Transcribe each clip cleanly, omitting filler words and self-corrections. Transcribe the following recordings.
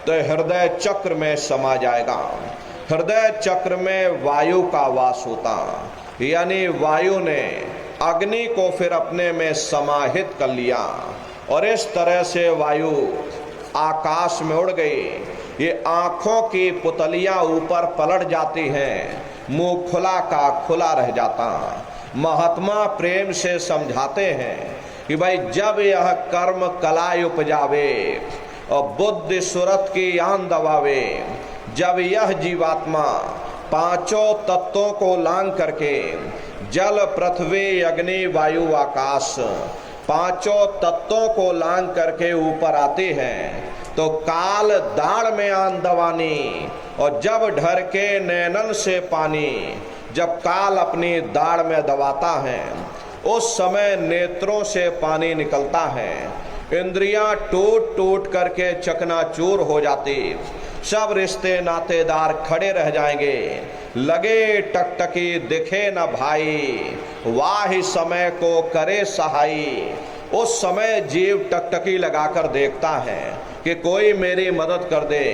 तो हृदय चक्र में समा जाएगा। हृदय चक्र में वायु का वास होता, यानी वायु ने अग्नि को फिर अपने में समाहित कर लिया और इस तरह से वायु आकाश में उड़ गई। ये आंखों की पुतलियां ऊपर पलट जाती हैं, मुंह खुला का खुला रह जाता। महात्मा प्रेम से समझाते हैं कि भाई जब यह कर्म कलाय उपजावे और बुद्धि सुरत की आन दबावे, जब यह जीवात्मा पांचों तत्वों को लांग करके जल पृथ्वी अग्नि वायु आकाश पांचों तत्वों को लांग करके ऊपर आती है, तो काल दाढ़ में आन दवानी और जब ढर के नैनन से पानी, जब काल अपनी दाढ़ में दबाता है उस समय नेत्रों से पानी निकलता है, इंद्रियां टूट टूट करके चकनाचूर हो जाती, सब रिश्ते नातेदार खड़े रह जाएंगे, लगे टकटकी दिखे न भाई, वाह समय को करे सहाई। उस समय जीव टकटकी लगाकर देखता है कि कोई मेरी मदद कर दे,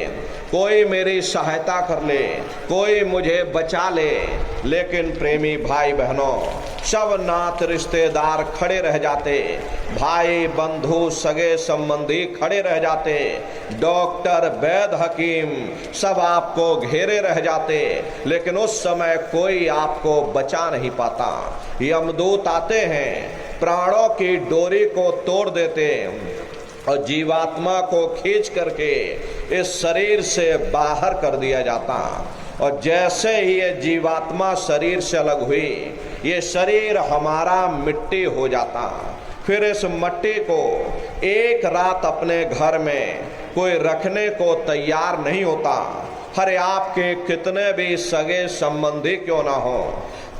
कोई मेरी सहायता कर ले, कोई मुझे बचा ले। लेकिन प्रेमी भाई बहनों, सब नात रिश्तेदार खड़े रह जाते, भाई बंधु सगे संबंधी खड़े रह जाते, डॉक्टर वैद्य हकीम सब आपको घेरे रह जाते, लेकिन उस समय कोई आपको बचा नहीं पाता। यमदूत आते हैं, प्राणों की डोरी को तोड़ देते और जीवात्मा को खींच करके इस शरीर से बाहर कर दिया जाता। और जैसे ही ये जीवात्मा शरीर से अलग हुई, ये शरीर हमारा मिट्टी हो जाता। फिर इस मिट्टी को एक रात अपने घर में कोई रखने को तैयार नहीं होता। हरे आपके कितने भी सगे संबंधी क्यों ना हो,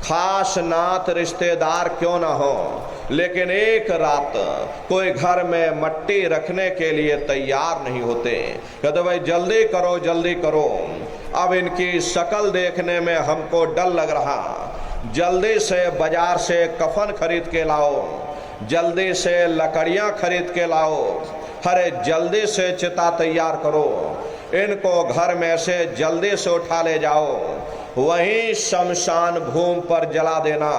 खास नात रिश्तेदार क्यों ना हो, लेकिन एक रात कोई घर में मट्टी रखने के लिए तैयार नहीं होते। कहते भाई जल्दी करो जल्दी करो, अब इनकी शक्ल देखने में हमको डर लग रहा, जल्दी से बाजार से कफन खरीद के लाओ, जल्दी से लकड़ियां खरीद के लाओ, अरे जल्दी से चिता तैयार करो, इनको घर में से जल्दी से उठा ले जाओ, वहीं शमशान भूमि पर जला देना।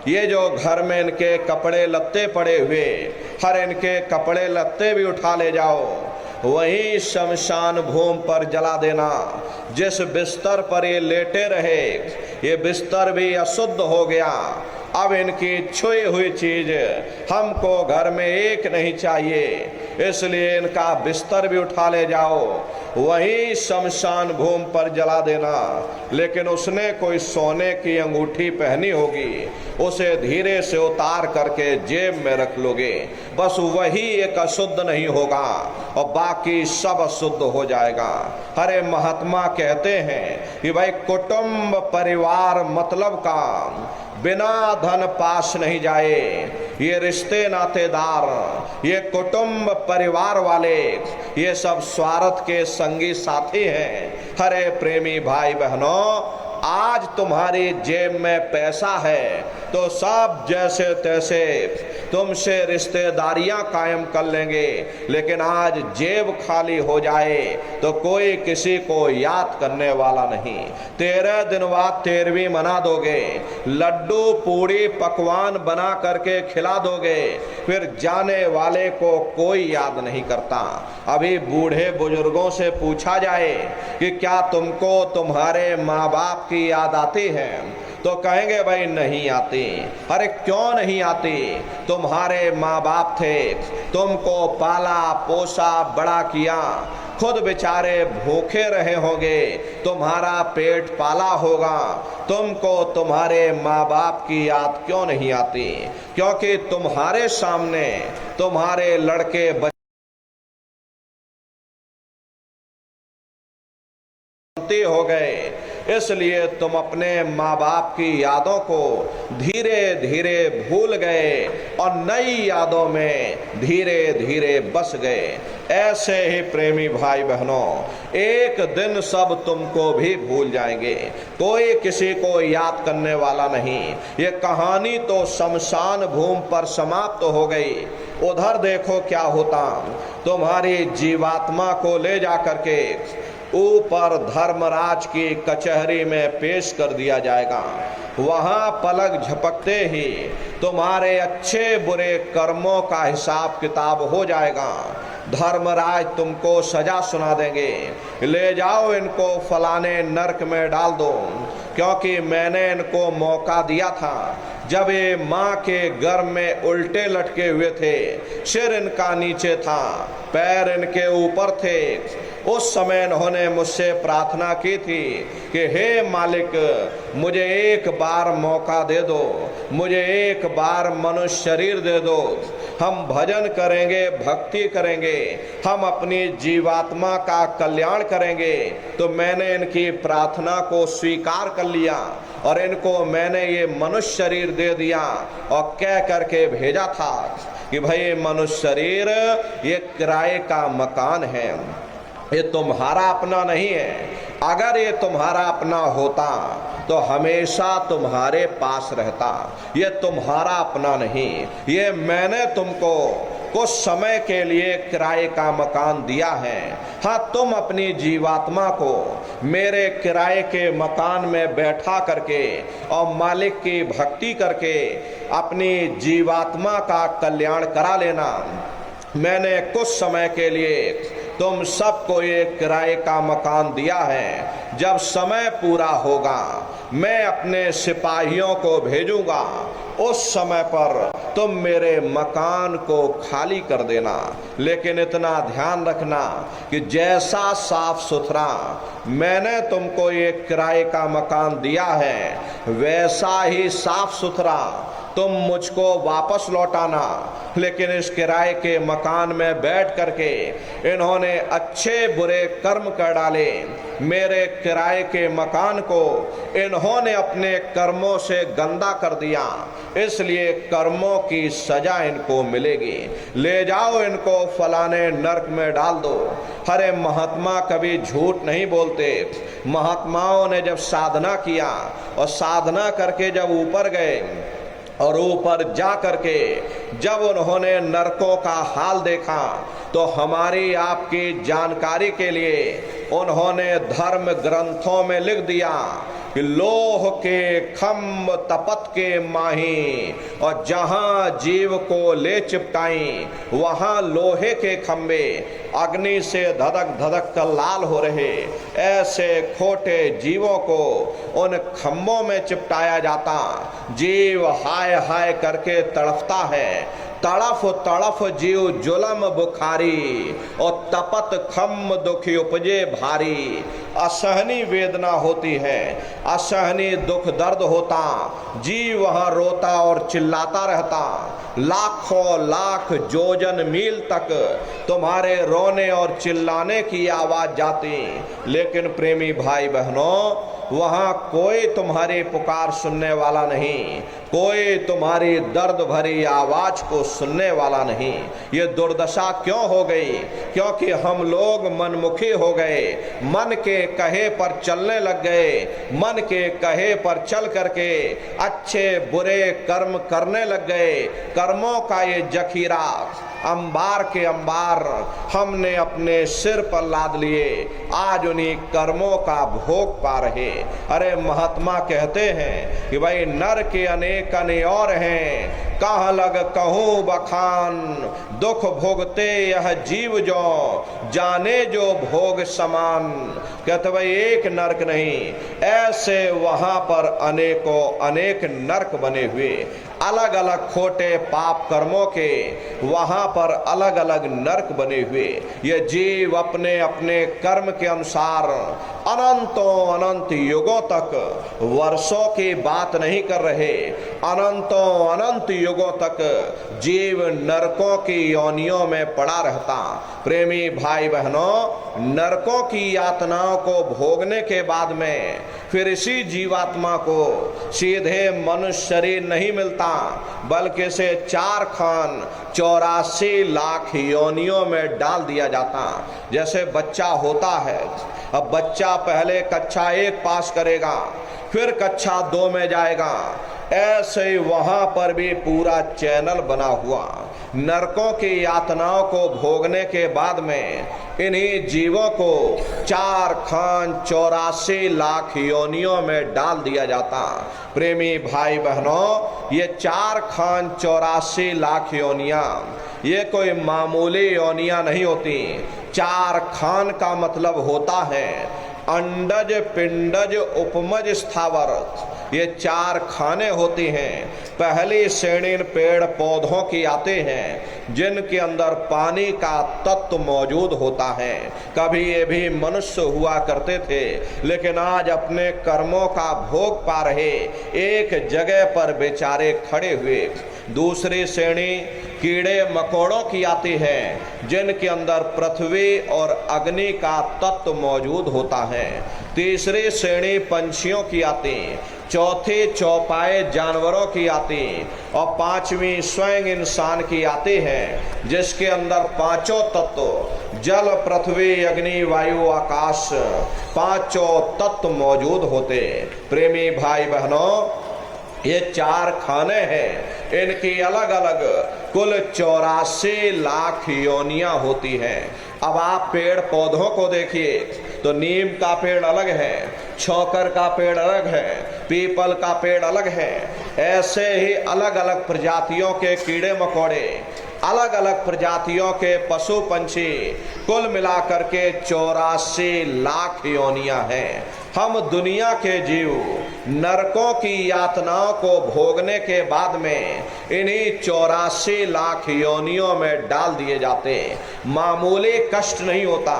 ये जो घर में इनके कपड़े लत्ते पड़े हुए, हर इनके कपड़े लत्ते भी उठा ले जाओ, वहीं शमशान भूमि पर जला देना। जिस बिस्तर पर ये लेटे रहे, ये बिस्तर भी अशुद्ध हो गया, अब इनकी छुई हुई चीज हमको घर में एक नहीं चाहिए, इसलिए इनका बिस्तर भी उठा ले जाओ, वहीं शमशान भूमि पर जला देना। लेकिन उसने कोई सोने की अंगूठी पहनी होगी, उसे धीरे से उतार करके जेब में रख लोगे, बस वही एक अशुद्ध नहीं होगा और बाकी सब अशुद्ध हो जाएगा। हरे महात्मा कहते हैं कि भाई कुटुंब परिवार मतलब का बिना धन पास नहीं जाए। ये रिश्ते नातेदार, ये कुटुंब परिवार वाले, ये सब स्वार्थ के संगी साथी हैं। हरे प्रेमी भाई बहनों, आज तुम्हारी जेब में पैसा है तो सब जैसे तैसे तुमसे रिश्तेदारियां कायम कर लेंगे, लेकिन आज जेब खाली हो जाए तो कोई किसी को याद करने वाला नहीं। 13 दिन बाद 13वीं मना दोगे, लड्डू पूड़ी पकवान बना करके खिला दोगे, फिर जाने वाले को कोई याद नहीं करता। अभी बूढ़े बुजुर्गों से पूछा जाए कि क्या तुमको तुम्हारे माँ बाप की याद आती है, तो कहेंगे भाई नहीं आती। अरे क्यों नहीं आती? तुम्हारे माँ बाप थे, तुमको पाला पोसा बड़ा किया, खुद बेचारे भूखे रहे होंगे, तुम्हारा पेट पाला होगा, तुमको तुम्हारे माँ बाप की याद क्यों नहीं आती? क्योंकि तुम्हारे सामने तुम्हारे लड़के हो गए, इसलिए तुम अपने माँ बाप की यादों को धीरे धीरे भूल गए और नई यादों में धीरे धीरे बस गए। ऐसे ही प्रेमी भाई बहनों, एक दिन सब तुमको भी भूल जाएंगे, कोई किसी को याद करने वाला नहीं। ये कहानी तो शमशान भूमि पर समाप्त हो गई, उधर देखो क्या होता, तुम्हारी जीवात्मा को ले जा करके ऊपर धर्मराज की कचहरी में पेश कर दिया जाएगा। वहां पलक झपकते ही तुम्हारे अच्छे बुरे कर्मों का हिसाब किताब हो जाएगा। धर्मराज तुमको सजा सुना देंगे, ले जाओ इनको फलाने नरक में डाल दो, क्योंकि मैंने इनको मौका दिया था जब ये माँ के गर्भ में उल्टे लटके हुए थे, सिर इनका नीचे था, पैर इनके ऊपर थे। उस समय इन्होंने मुझसे प्रार्थना की थी कि हे मालिक, मुझे एक बार मौका दे दो, मुझे एक बार मनुष्य शरीर दे दो, हम भजन करेंगे, भक्ति करेंगे, हम अपनी जीवात्मा का कल्याण करेंगे। तो मैंने इनकी प्रार्थना को स्वीकार कर लिया और इनको मैंने ये मनुष्य शरीर दे दिया और कह करके भेजा था कि भाई मनुष्य शरीर ये किराए का मकान है, ये तुम्हारा अपना नहीं है। अगर ये तुम्हारा अपना होता तो हमेशा तुम्हारे पास रहता। ये तुम्हारा अपना नहीं, ये मैंने तुमको कुछ समय के लिए किराए का मकान दिया है। हाँ, तुम अपनी जीवात्मा को मेरे किराए के मकान में बैठा करके और मालिक की भक्ति करके अपनी जीवात्मा का कल्याण करा लेना। मैंने कुछ समय के लिए तुम सबको ये किराए का मकान दिया है। जब समय पूरा होगा मैं अपने सिपाहियों को भेजूंगा, उस समय पर तुम मेरे मकान को खाली कर देना। लेकिन इतना ध्यान रखना कि जैसा साफ सुथरा मैंने तुमको ये किराए का मकान दिया है, वैसा ही साफ सुथरा तुम मुझको वापस लौटाना। लेकिन इस किराए के मकान में बैठ करके इन्होंने अच्छे बुरे कर्म कर डाले। मेरे किराए के मकान को इन्होंने अपने कर्मों से गंदा कर दिया, इसलिए कर्मों की सजा इनको मिलेगी। ले जाओ इनको फलाने नरक में डाल दो। हरे महात्मा कभी झूठ नहीं बोलते। महात्माओं ने जब साधना किया और साधना करके जब ऊपर गए और ऊपर जा करके जब उन्होंने नरकों का हाल देखा, तो हमारी आपकी जानकारी के लिए उन्होंने धर्म ग्रंथों में लिख दिया कि लोह के खम्भ तपत के माही, और जहां जीव को ले चिपटाई वहां लोहे के खम्भे अग्नि से धधक धधक कर लाल हो रहे। ऐसे खोटे जीवों को उन खम्भों में चिपटाया जाता। जीव हाय हाय करके तड़फता है। तड़फ तड़फ जीव जुलम बुखारी, और तपत खम्भ दुखी उपजे भारी। असहनी वेदना होती है, असहनी दुख दर्द होता। जीव वहां रोता और चिल्लाता रहता। लाखों लाख जोजन मील तक तुम्हारे रोने और चिल्लाने की आवाज जाती। लेकिन प्रेमी भाई बहनों, वहां कोई तुम्हारी पुकार सुनने वाला नहीं, कोई तुम्हारी दर्द भरी आवाज को सुनने वाला नहीं। ये दुर्दशा क्यों हो गई? क्योंकि हम लोग मनमुखी हो गए, मन के कहे पर चलने लग गए। मन के कहे पर चल करके अच्छे बुरे कर्म करने लग गए। कर्मों का ये जखीरा अंबार के अंबार हमने अपने सिर पर लाद लिए, आज उन्हीं कर्मों का भोग पा रहे। अरे महात्मा कहते हैं कि भाई नर के अनेक अने और हैं, कहाँ लग कहूँ बखान, दुख भोगते यह जीव जो जाने जो भोग समान। कहते भाई एक नरक नहीं, ऐसे वहां पर अनेकों अनेक नरक बने हुए। अलग अलग खोटे पाप कर्मों के वहां पर अलग अलग नरक बने हुए। ये जीव अपने अपने कर्म के अनुसार अनंतों अनंत युगों तक, वर्षों की बात नहीं कर रहे, अनंतों अनंत युगों तक जीव नरकों की योनियों में पड़ा रहता। प्रेमी भाई बहनों, नरकों की यातनाओं को भोगने के बाद में फिर इसी जीवात्मा को सीधे मनुष्य शरीर नहीं मिलता, बल्कि इसे 4 खान 84 लाख योनियों में डाल दिया जाता। जैसे बच्चा होता है, अब बच्चा पहले कक्षा 1 पास करेगा, फिर कक्षा 2 में जाएगा। ऐसे ही वहां पर भी पूरा चैनल बना हुआ। नरकों की यातनाओं को भोगने के बाद में इन्हीं जीवों को 4 खान 84 लाख योनियों में डाल दिया जाता। प्रेमी भाई बहनों, ये 4 खान 84 लाख योनियां ये कोई मामूली योनियां नहीं होती। 4 खान का मतलब होता है अंडज, पिंडज, उपमज, स्थावर। ये 4 खाने होती हैं। पहली श्रेणी पेड़ पौधों की आते हैं जिनके अंदर पानी का तत्व मौजूद होता है। कभी ये भी मनुष्य हुआ करते थे, लेकिन आज अपने कर्मों का भोग पा रहे एक जगह पर बेचारे खड़े हुए। दूसरी श्रेणी कीड़े मकोड़ों की आती है जिनके अंदर पृथ्वी और अग्नि का तत्व मौजूद होता है। तीसरी श्रेणी पंछियों की आती, चौथी चौपाए जानवरों की आती और पांचवी स्वयं इंसान की आती है, जिसके अंदर पांचों तत्व जल, पृथ्वी, अग्नि, वायु, आकाश, पांचों तत्व मौजूद होते। प्रेमी भाई बहनों, ये 4 खाने हैं। इनकी अलग अलग कुल 84 लाख योनियां होती हैं। अब आप पेड़ पौधों को देखिए तो नीम का पेड़ अलग है, छौकर का पेड़ अलग है, पीपल का पेड़ अलग है। ऐसे ही अलग अलग प्रजातियों के कीड़े मकोड़े, अलग अलग प्रजातियों के पशु पंछी, कुल मिलाकर के 84 लाख योनियां हैं। हम दुनिया के जीव नरकों की यातनाओं को भोगने के बाद में इन्हीं 84 लाख योनियों में डाल दिए जाते। मामूली कष्ट नहीं होता।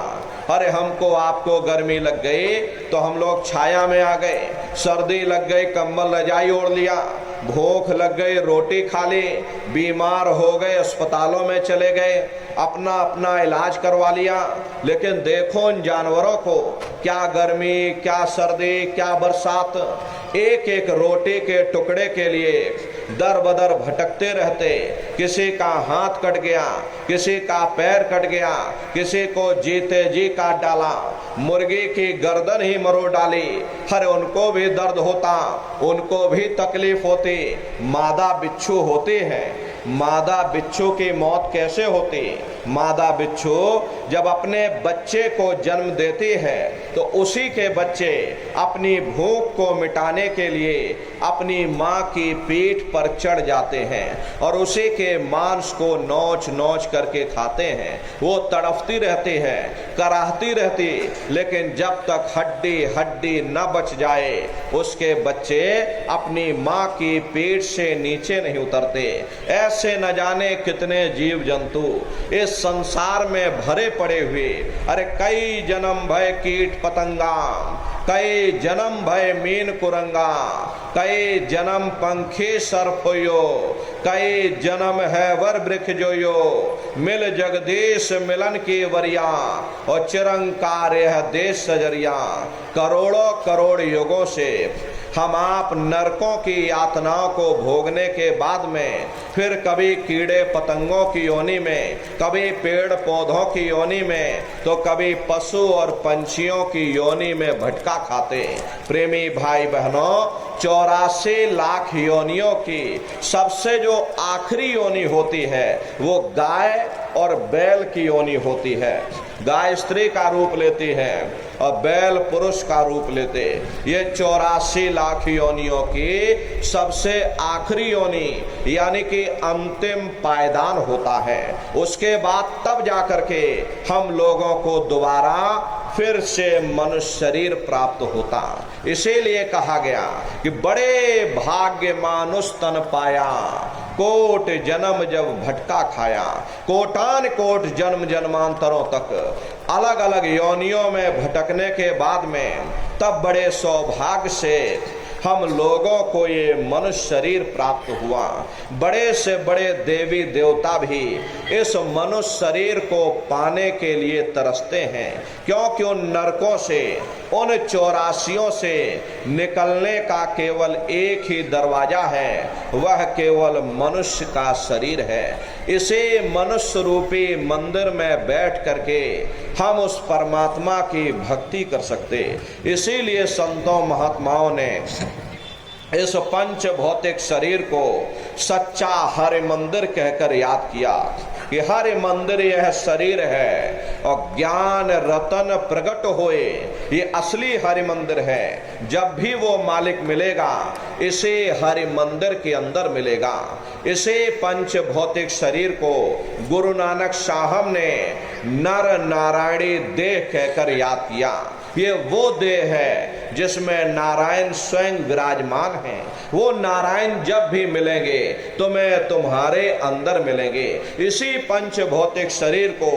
अरे हमको आपको गर्मी लग गई तो हम लोग छाया में आ गए, सर्दी लग गई कंबल रजाई ओढ़ लिया, भूख लग गई रोटी खा ली, बीमार हो गए अस्पतालों में चले गए, अपना अपना इलाज करवा लिया। लेकिन देखो इन जानवरों को, क्या गर्मी, क्या सर्दी, क्या बरसात, एक एक रोटी के टुकड़े के लिए दर बदर भटकते रहते। किसी का हाथ कट गया, किसी का पैर कट गया, किसी को जीते जी काट डाला, मुर्गी की गर्दन ही मरोड़ डाली। हर उनको भी दर्द होता, उनको भी तकलीफ होती। मादा बिच्छू होती है, मादा बिच्छू की मौत कैसे होती? मादा बिच्छू जब अपने बच्चे को जन्म देती है तो उसी के बच्चे अपनी भूख को मिटाने के लिए अपनी माँ की पीठ पर चढ़ जाते हैं और उसी के मांस को नोच नोच करके खाते हैं। वो तड़फती रहती है, कराहती रहती, लेकिन जब तक हड्डी हड्डी न बच जाए उसके बच्चे अपनी माँ की पीठ से नीचे नहीं उतरते। ऐसे न जाने कितने जीव जंतु इस संसार में भरे पड़े हुए। अरे कई जन्म भय कीट पतंगा, कई जन्म भय मीन कुरंगा, कई जन्म पंखी सर्प होयो, कई जन्म है वर वृक्ष जोयो, मिल जगदीश मिलन की वरिया और चिरंकार यह देश सजरिया। करोड़ों करोड़ युगों से हम आप नरकों की यातनाओं को भोगने के बाद में फिर कभी कीड़े पतंगों की योनि में, कभी पेड़ पौधों की योनि में, तो कभी पशु और पंछियों की योनि में भटका खाते। प्रेमी भाई बहनों, 84 लाख योनियों की सबसे जो आखिरी योनि होती है वो गाय और बैल की योनि होती है। गाय स्त्री का रूप लेती है और बैल पुरुष का रूप लेते। ये 84 लाख योनियों की सबसे आखिरी योनि यानी कि अंतिम पायदान होता है। उसके बाद तब जाकर के हम लोगों को दोबारा फिर से मनुष्य शरीर प्राप्त होता। इसीलिए कहा गया कि बड़े भाग्य मानुष तन पाया, कोट जन्म जब भटका खाया। कोटान कोट जन्म जन्मांतरों तक अलग अलग योनियों में भटकने के बाद में तब बड़े सौभाग्य से हम लोगों को ये मनुष्य शरीर प्राप्त हुआ। बड़े से बड़े देवी देवता भी इस मनुष्य शरीर को पाने के लिए तरसते हैं, क्योंकि उन नरकों से, उन 84 से निकलने का केवल एक ही दरवाजा है, वह केवल मनुष्य का शरीर है। इसे मनुष्य रूपी मंदिर में बैठ करके हम उस परमात्मा की भक्ति कर सकते। इसीलिए संतों महात्माओं ने इस पंच भौतिक शरीर को सच्चा हरि मंदिर कहकर याद किया कि हरि मंदिर यह शरीर है और ज्ञान रतन प्रकट होए ये असली हरि मंदिर है। जब भी वो मालिक मिलेगा इसे हरि मंदिर के अंदर मिलेगा। इसे पंच भौतिक शरीर को गुरु नानक साहब ने नर नारायणी देह कहकर याद किया। ये वो देह है जिसमें नारायण स्वयं विराजमान हैं। वो नारायण जब भी मिलेंगे तुम्हें तुम्हारे अंदर मिलेंगे। इसी पंच भौतिक शरीर को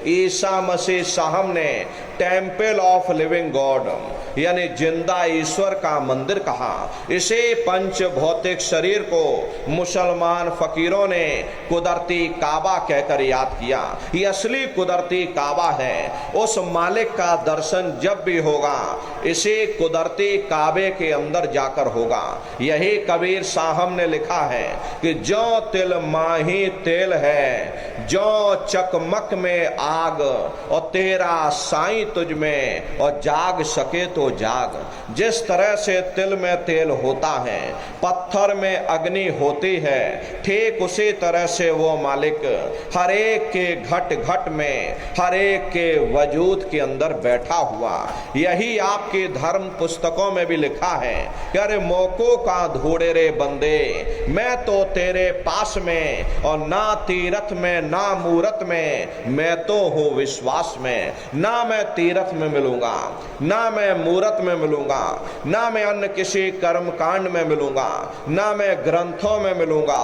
ईसा मसीह साहब ने टेम्पल ऑफ लिविंग गॉड यानी जिंदा ईश्वर का मंदिर कहा। इसे पंच भौतिक शरीर को मुसलमान फकीरों ने कुदरती काबा कहकर याद किया। ये असली कुदरती काबा है। उस मालिक का दर्शन जब भी होगा इसे कुदरती काबे के अंदर जाकर होगा। यही कबीर साहब ने लिखा है कि जो तिल माही तेल है, जो चकमक में आग, और तेरा साईं तुझ में, और जाग सके तो जाग। जिस तरह से तिल में तेल होता है, पत्थर में अग्नि होती है, ठीक उसी तरह से वो मालिक हर एक के घट घट में, हर एक के वजूद के अंदर बैठा हुआ। यही आपके धर्म पुस्तकों में भी लिखा है कि अरे मोको का धूड़े रे बंदे, मैं तो तेरे पास में, और ना तीरथ में ना मूरत में, मैं तो हूँ विश्वास में। ना मैं तीरथ में मिलूंगा, ना मैं मूरत में मिलूंगा, ना मैं अन्य किसी कर्म कांड में मिलूंगा, ना मैं ग्रंथों में मिलूंगा,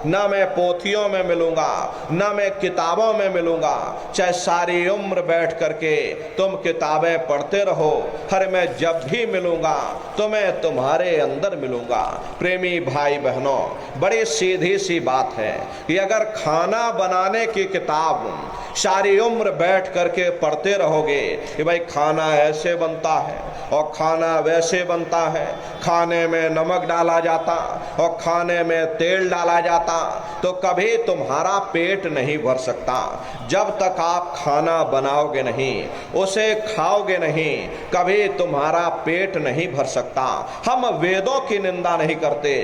ना मैं पोथियों में मिलूंगा, ना मैं किताबों में मिलूंगा। चाहे सारी उम्र बैठ करके तुम किताबें पढ़ते रहो, हर मैं जब भी मिलूंगा तो मैं तुम्हारे अंदर मिलूंगा। प्रेमी भाई बहनों, बड़ी सीधी सी बात है कि अगर खाना बनाने की किताब सारी उम्र बैठ करके पढ़ते रहोगे कि भाई खाना ऐसे बनता है और खाना वैसे बनता है, खाने में नमक डाला जाता और खाने में तेल डाला जाता, तो कभी तुम्हारा पेट नहीं भर सकता। जब तक आप खाना बनाओगे नहीं, उसे खाओगे नहीं, कभी तुम्हारा पेट नहीं भर सकता। हम वेदों की निंदा नहीं करते,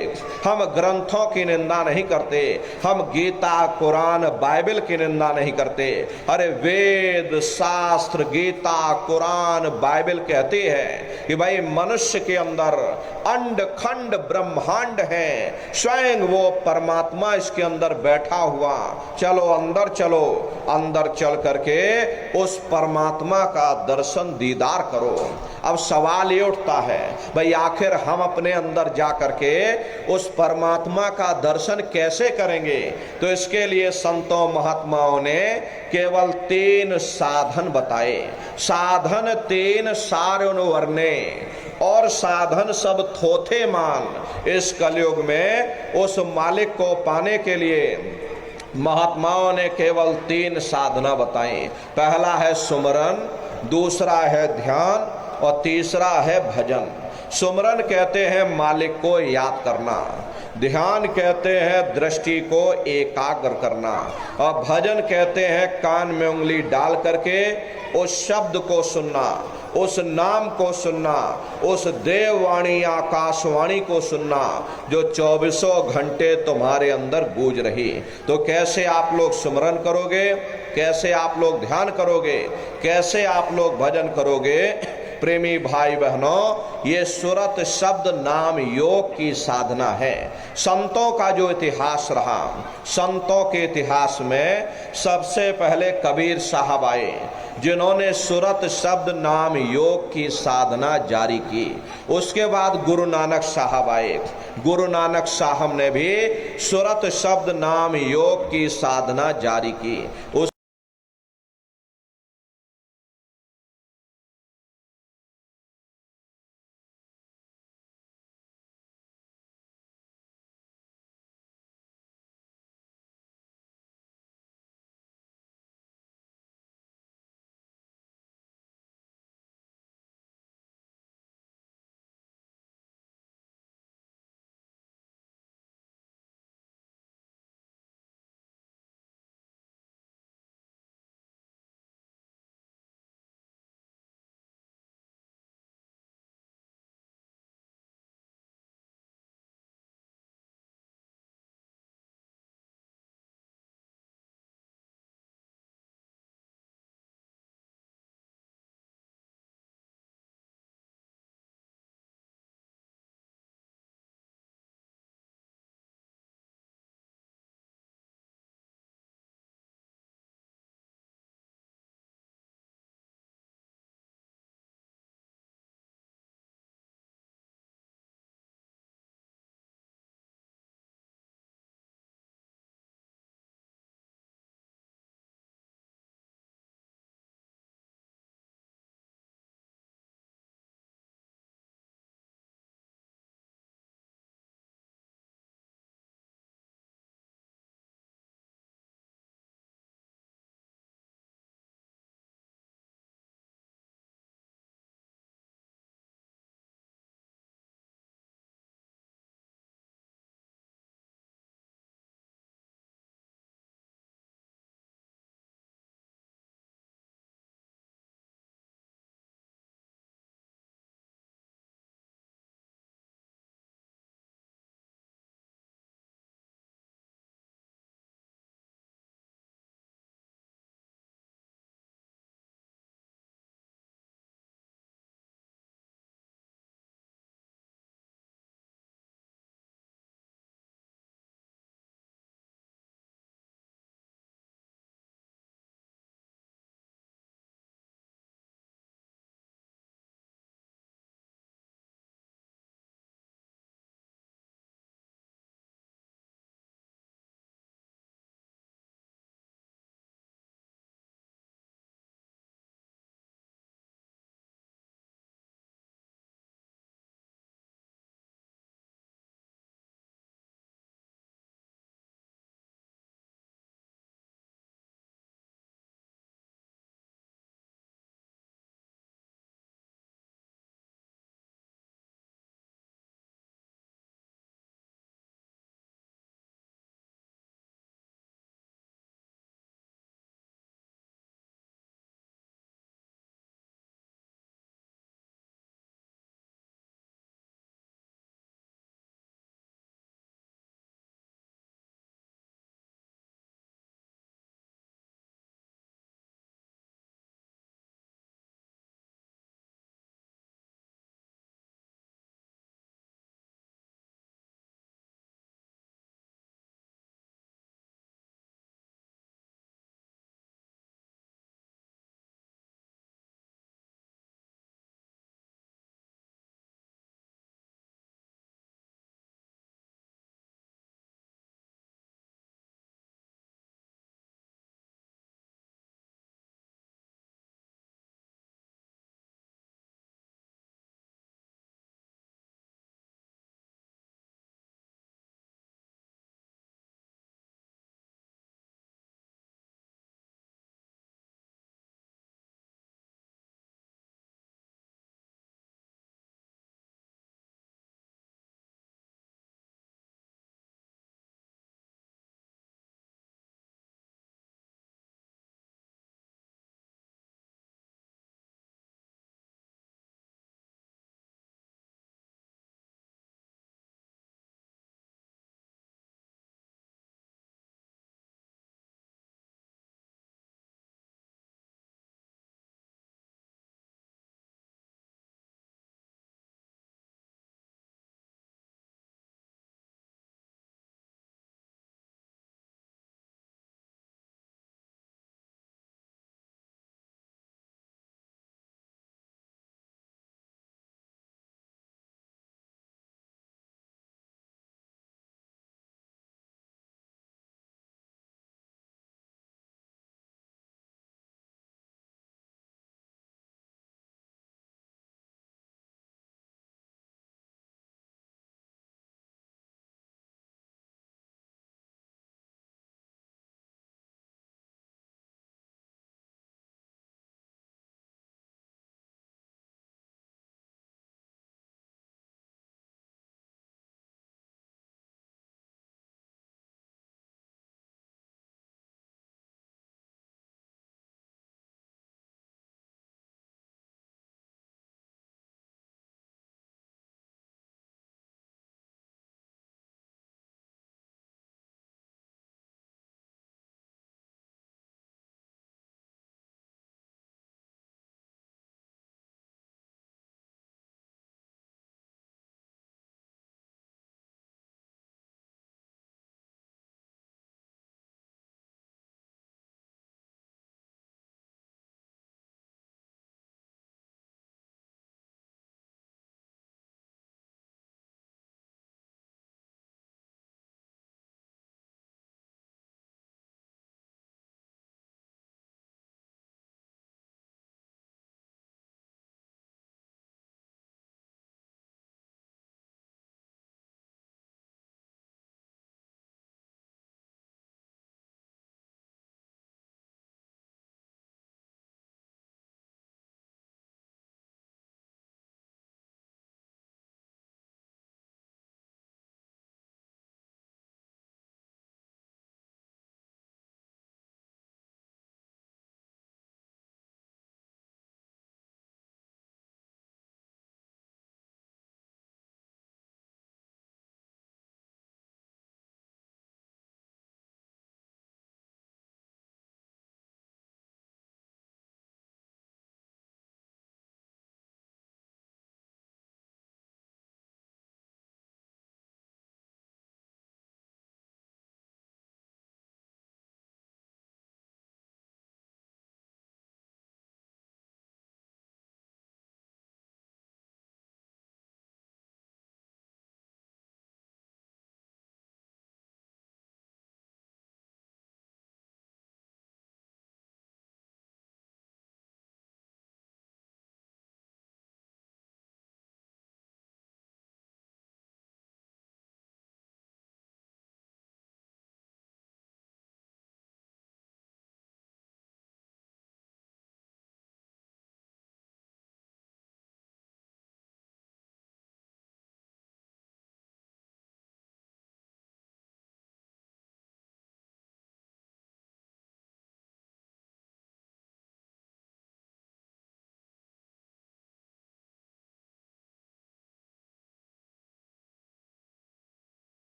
हम ग्रंथों की निंदा नहीं करते, हम गीता कुरान बाइबल की निंदा नहीं करते। अरे वेद शास्त्र गीता कुरान बाइबल कहती है कि भाई मनुष्य के अंदर अंड खंड ब्रह्मांड है, स्वयं वो परमात्मा इसके अंदर बैठा हुआ। चलो अंदर चलो, अंदर चल करके उस परमात्मा का दर्शन दीदार करो। अब सवाल ये उठता है भाई आखिर हम अपने अंदर जा करके उस परमात्मा का दर्शन कैसे करेंगे? तो इसके लिए संतों महात्माओं ने केवल 3 साधन बताए। साधन 3 सारण वर्णे, और साधन सब थोथे मान। इस कलयुग में उस मालिक को पाने के लिए महात्माओं ने केवल 3 साधना बताई। पहला है सुमरन, दूसरा है ध्यान, और तीसरा है भजन। सुमरन कहते हैं मालिक को याद करना, ध्यान कहते हैं दृष्टि को एकाग्र करना, और भजन कहते हैं कान में उंगली डाल करके उस शब्द को सुनना, उस नाम को सुनना, उस देववाणी आकाशवाणी को सुनना जो 24 घंटे तुम्हारे अंदर गूंज रही। तो कैसे आप लोग सुमरन करोगे, कैसे आप लोग ध्यान करोगे, कैसे आप लोग भजन करोगे? प्रेमी भाई बहनों, ये सुरत शब्द नाम योग की साधना है। संतों का जो इतिहास रहा, संतों के इतिहास में सबसे पहले कबीर साहब आए जिन्होंने सुरत शब्द नाम योग की साधना जारी की। उसके बाद गुरु नानक साहब आए, गुरु नानक साहब ने भी सुरत शब्द नाम योग की साधना जारी की। उस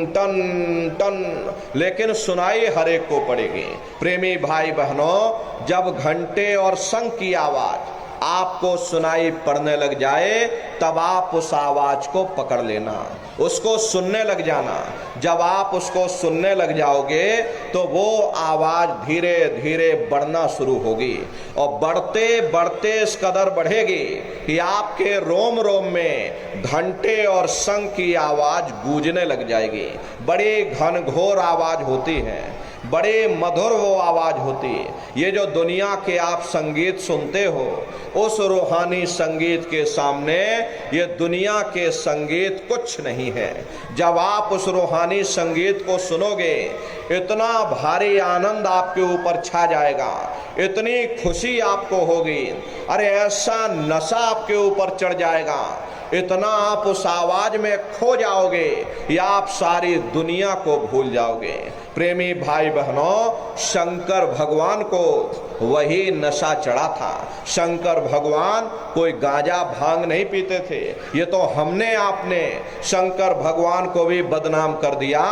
टन टन, लेकिन सुनाई हर एक को पड़ेगी। प्रेमी भाई बहनों, जब घंटे और शंख की आवाज आपको सुनाई पड़ने लग जाए तब आप उस आवाज को पकड़ लेना, उसको सुनने लग जाना। जब आप उसको सुनने लग जाओगे तो वो आवाज धीरे धीरे बढ़ना शुरू होगी और बढ़ते बढ़ते इस कदर बढ़ेगी कि आपके रोम रोम में घंटे और शंख की आवाज गूंजने लग जाएगी। बड़ी घनघोर आवाज होती है, बड़े मधुर वो आवाज होती है। ये जो दुनिया के आप संगीत सुनते हो, उस रूहानी संगीत के सामने ये दुनिया के संगीत कुछ नहीं है। जब आप उस रूहानी संगीत को सुनोगे, इतना भारी आनंद आपके ऊपर छा जाएगा, इतनी खुशी आपको होगी, अरे ऐसा नशा आपके ऊपर चढ़ जाएगा, इतना आप उस आवाज में खो जाओगे या आप सारी दुनिया को भूल जाओगे। प्रेमी भाई बहनों, शंकर भगवान को वही नशा चढ़ा था। शंकर भगवान कोई गांजा भांग नहीं पीते थे। ये तो हमने आपने शंकर भगवान को भी बदनाम कर दिया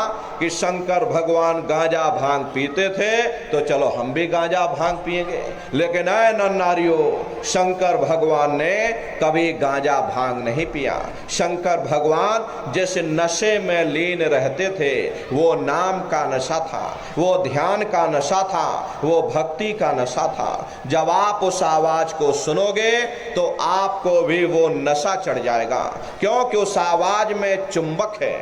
कि शंकर भगवान गांजा भांग पीते थे तो चलो हम भी गांजा भांग पिएंगे। लेकिन ऐ नन्नारियों, शंकर भगवान ने कभी गांजा भांग नहीं पिया। शंकर भगवान जिस नशे में लीन रहते थे वो नाम का नशा था, वो ध्यान का नशा था, वो भक्ति का नशा था। जब आप उस आवाज को सुनोगे तो आपको भी वो नशा चढ़ जाएगा, क्योंकि उस आवाज में चुंबक है।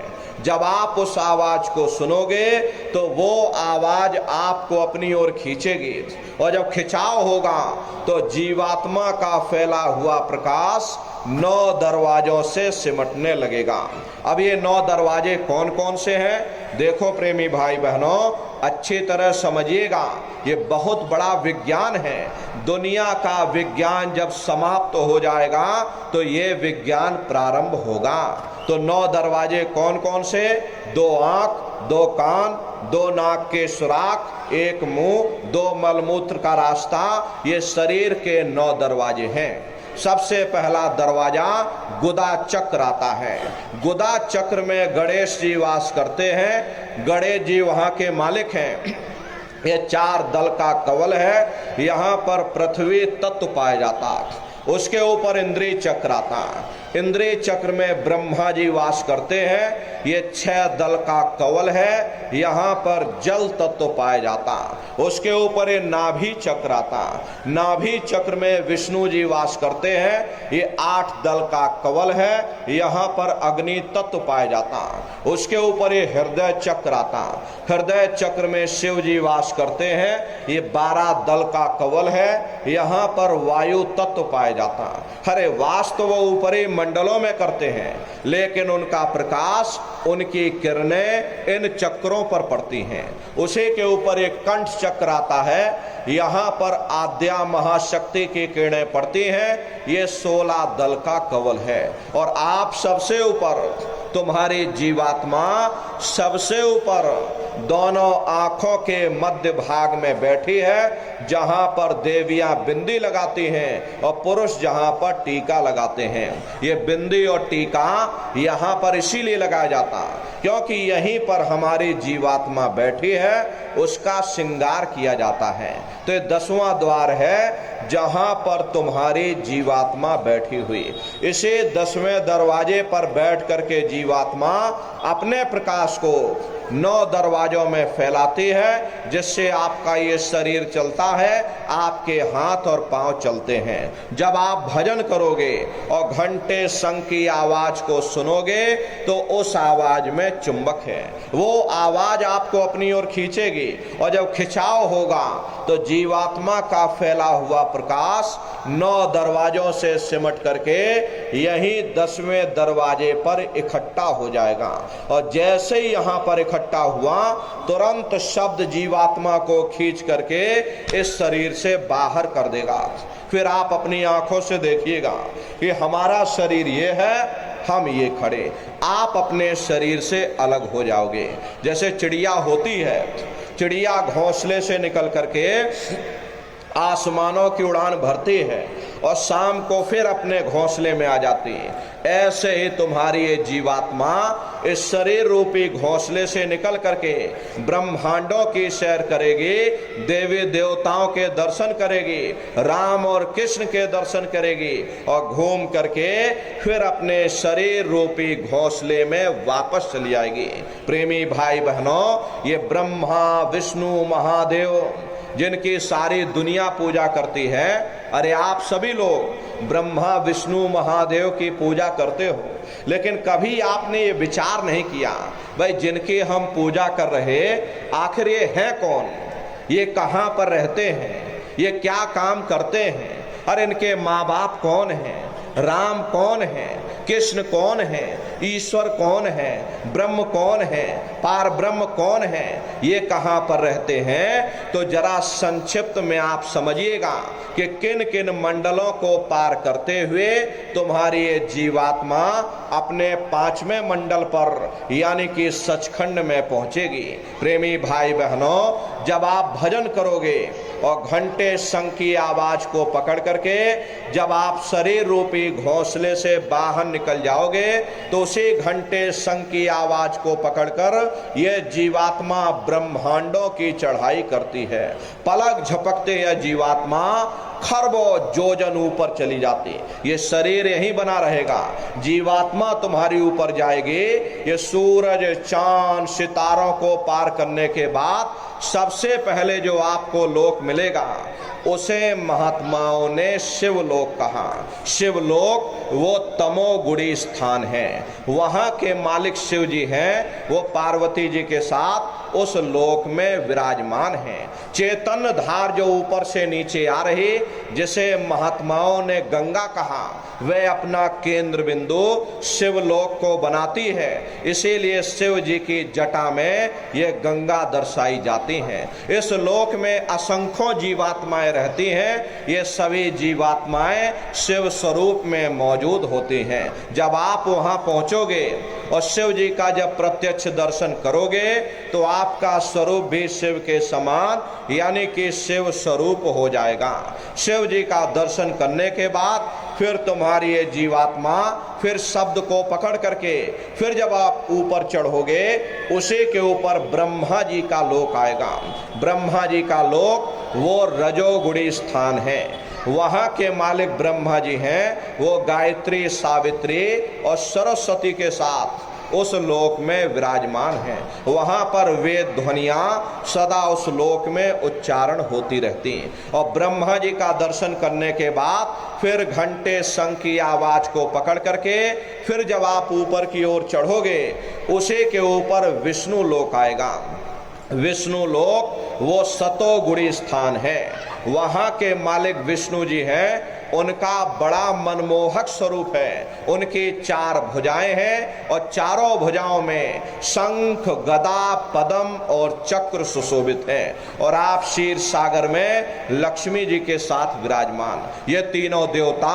जब आप उस आवाज को सुनोगे तो वो आवाज आपको अपनी ओर खींचेगी और जब खिंचाव होगा तो जीवात्मा का फैला हुआ प्रकाश 9 दरवाजों से सिमटने लगेगा। अब ये 9 दरवाजे कौन कौन से हैं? देखो प्रेमी भाई बहनों, अच्छी तरह समझिएगा, ये बहुत बड़ा विज्ञान है। दुनिया का विज्ञान जब समाप्त हो जाएगा तो ये विज्ञान प्रारंभ होगा। तो 9 दरवाजे कौन कौन से? 2 आंख, 2 कान, 2 नाक के सुराख, 1 मुंह, 2 मलमूत्र का रास्ता, ये शरीर के 9 दरवाजे हैं। सबसे पहला दरवाजा गुदा चक्र आता है। गुदा चक्र में गणेश जी वास करते हैं। गणेश जी वहाँ के मालिक हैं। ये 4 दल का कवल है। यहाँ पर पृथ्वी तत्व पाया जाता, उसके ऊपर इंद्रिय चक्र आता। इंद्रिय चक्र में ब्रह्मा जी वास करते हैं। ये 6 दल का कवल है, यहाँ पर जल तत्व पाया जाता। उसके ऊपर ये नाभि चक्र आता। नाभि चक्र में विष्णु जी वास करते हैं। ये 8 दल का कवल है, यहाँ पर अग्नि तत्व पाया जाता। उसके ऊपर ये हृदय चक्र आता। हृदय चक्र में शिव जी वास करते हैं। ये 12 दल का कवल है, यहाँ पर वायु तत्व पाया जाता। अरे वास तो वो ऊपरी मंडलों में करते हैं, लेकिन उनका प्रकाश, उनकी किरणें इन चक्रों पर पड़ती हैं। उसी के ऊपर एक कंठ चक्र आता है, यहाँ पर आद्या महाशक्ति की किरणें पड़ती हैं। ये 16 दल का कवल है। और आप सबसे ऊपर, तुम्हारी जीवात्मा सबसे ऊपर दोनों आंखों के मध्य भाग में बैठी है, जहां पर देवियां बिंदी लगाती हैं और पुरुष जहां पर टीका लगाते हैं। ये बिंदी और टीका यहाँ पर इसीलिए लगाया जाता क्योंकि यहीं पर हमारी जीवात्मा बैठी है, उसका श्रृंगार किया जाता है। तो ये 10वां द्वार है जहां पर तुम्हारी जीवात्मा बैठी हुई। इसे 10वें दरवाजे पर बैठ करके जीवात्मा अपने प्रकाश को 9 दरवाजों में फैलाती है, जिससे आपका ये शरीर चलता है, आपके हाथ और पांव चलते हैं। जब आप भजन करोगे और घंटे शंख की आवाज को सुनोगे तो उस आवाज में चुंबक है, वो आवाज आपको अपनी ओर खींचेगी और जब खिंचाव होगा तो जीवात्मा का फैला हुआ प्रकाश 9 दरवाजों से सिमट करके यही 10वें दरवाजे पर इकट्ठा हो जाएगा। और जैसे ही यहाँ पर इकट्ठा हुआ, तुरंत शब्द जीवात्मा को खींच करके इस शरीर से बाहर कर देगा। फिर आप अपनी आंखों से देखिएगा कि हमारा शरीर ये है, हम ये खड़े। आप अपने शरीर से अलग हो जाओगे। जैसे चिड़िया होती है, चिड़िया घोंसले से निकल करके आसमानों की उड़ान भरती है और शाम को फिर अपने घोंसले में आ जाती है। ऐसे ही तुम्हारी ये जीवात्मा इस शरीर रूपी घोंसले से निकल करके ब्रह्मांडों की सैर करेगी, देवी देवताओं के दर्शन करेगी, राम और कृष्ण के दर्शन करेगी और घूम करके फिर अपने शरीर रूपी घोंसले में वापस चली आएगी। प्रेमी भाई बहनों, ये ब्रह्मा विष्णु महादेव जिनकी सारी दुनिया पूजा करती है, अरे आप सभी लोग ब्रह्मा विष्णु महादेव की पूजा करते हो, लेकिन कभी आपने ये विचार नहीं किया भाई जिनकी हम पूजा कर रहे आखिर ये हैं कौन, ये कहाँ पर रहते हैं, ये क्या काम करते हैं, और इनके माँ बाप कौन हैं, राम कौन है, कृष्ण कौन है, ईश्वर कौन है, ब्रह्म कौन है, पार ब्रह्म कौन है, ये कहाँ पर रहते हैं। तो जरा संक्षिप्त में आप समझिएगा कि किन किन मंडलों को पार करते हुए तुम्हारी ये जीवात्मा अपने 5वें मंडल पर यानी कि सचखंड में पहुंचेगी। प्रेमी भाई बहनों, जब आप भजन करोगे और घंटे शंख की आवाज को पकड़ करके जब आप शरीर रूपी घोंसले से बाहर निकल जाओगे तो उसी घंटे शंख की आवाज को पकड़कर यह जीवात्मा ब्रह्मांडों की चढ़ाई करती है। पलक झपकते यह जीवात्मा खरबों योजन ऊपर चली जाती। ये शरीर यहीं बना रहेगा, जीवात्मा तुम्हारी ऊपर जाएगी। ये सूरज चांद सितारों को पार करने के बाद सबसे पहले जो आपको लोक मिलेगा उसे महात्माओं ने शिवलोक कहा। शिवलोक वो तमोगुणी स्थान है, वहां के मालिक शिव जी हैं, वो पार्वती जी के साथ उस लोक में विराजमान हैं। चैतन्य धार जो ऊपर से नीचे आ रही, जिसे महात्माओं ने गंगा कहा, वह अपना केंद्र बिंदु शिवलोक को बनाती है। इसीलिए शिव जी की जटा में ये गंगा दर्शाई जाती हैं। इस लोक में असंख्यों जीवात्माएं रहती हैं। ये सभी जीवात्माएं शिव स्वरूप में मौजूद होती हैं। जब आप वहां पहुंचोगे और शिव जी का जब प्रत्यक्ष दर्शन करोगे तो आपका स्वरूप भी शिव के समान यानी कि शिव स्वरूप हो जाएगा। शिव जी का दर्शन करने के बाद फिर तुम्हारी ये जीवात्मा फिर शब्द को पकड़ करके फिर जब आप ऊपर चढ़ोगे उसी के ऊपर ब्रह्मा जी का लोक आएगा। ब्रह्मा जी का लोक वो रजोगुणी स्थान है। वहाँ के मालिक ब्रह्मा जी हैं, वो गायत्री सावित्री और सरस्वती के साथ उस लोक में विराजमान हैं। वहाँ पर वेद ध्वनियाँ सदा उस लोक में उच्चारण होती रहती हैं। और ब्रह्मा जी का दर्शन करने के बाद फिर घंटे शंख की आवाज को पकड़ करके फिर जब आप ऊपर की ओर चढ़ोगे उसी के ऊपर विष्णु लोक आएगा। विष्णु लोक वो सतोगुणी स्थान है। वहाँ के मालिक विष्णु जी हैं, उनका बड़ा मनमोहक स्वरूप है। उनकी 4 भुजाएं हैं और चारों भुजाओं में शंख गदा पद्म और चक्र सुशोभित है। और आप क्षीर सागर में लक्ष्मी जी के साथ विराजमान। ये तीनों देवता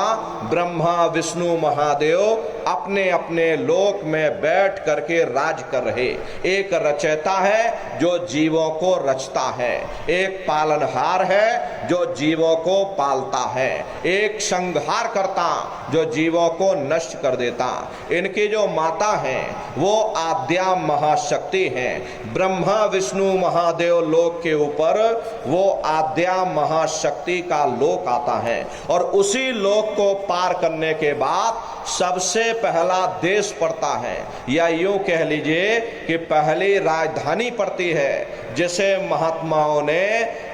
ब्रह्मा विष्णु महादेव अपने अपने लोक में बैठ करके राज कर रहे। एक रचयिता है जो जीवों को रचता है, एक पालनहार है जो जीवों को पालता है, एक संहार करता जो जीवों को नष्ट कर देता। इनकी जो माता हैं वो आद्या महाशक्ति हैं। ब्रह्मा विष्णु महादेव लोक के ऊपर वो आद्या महाशक्ति का लोक आता है। और उसी लोक को पार करने के बाद सबसे पहला देश पड़ता है, या यूं कह लीजिए कि पहली राजधानी पड़ती है, जिसे महात्माओं ने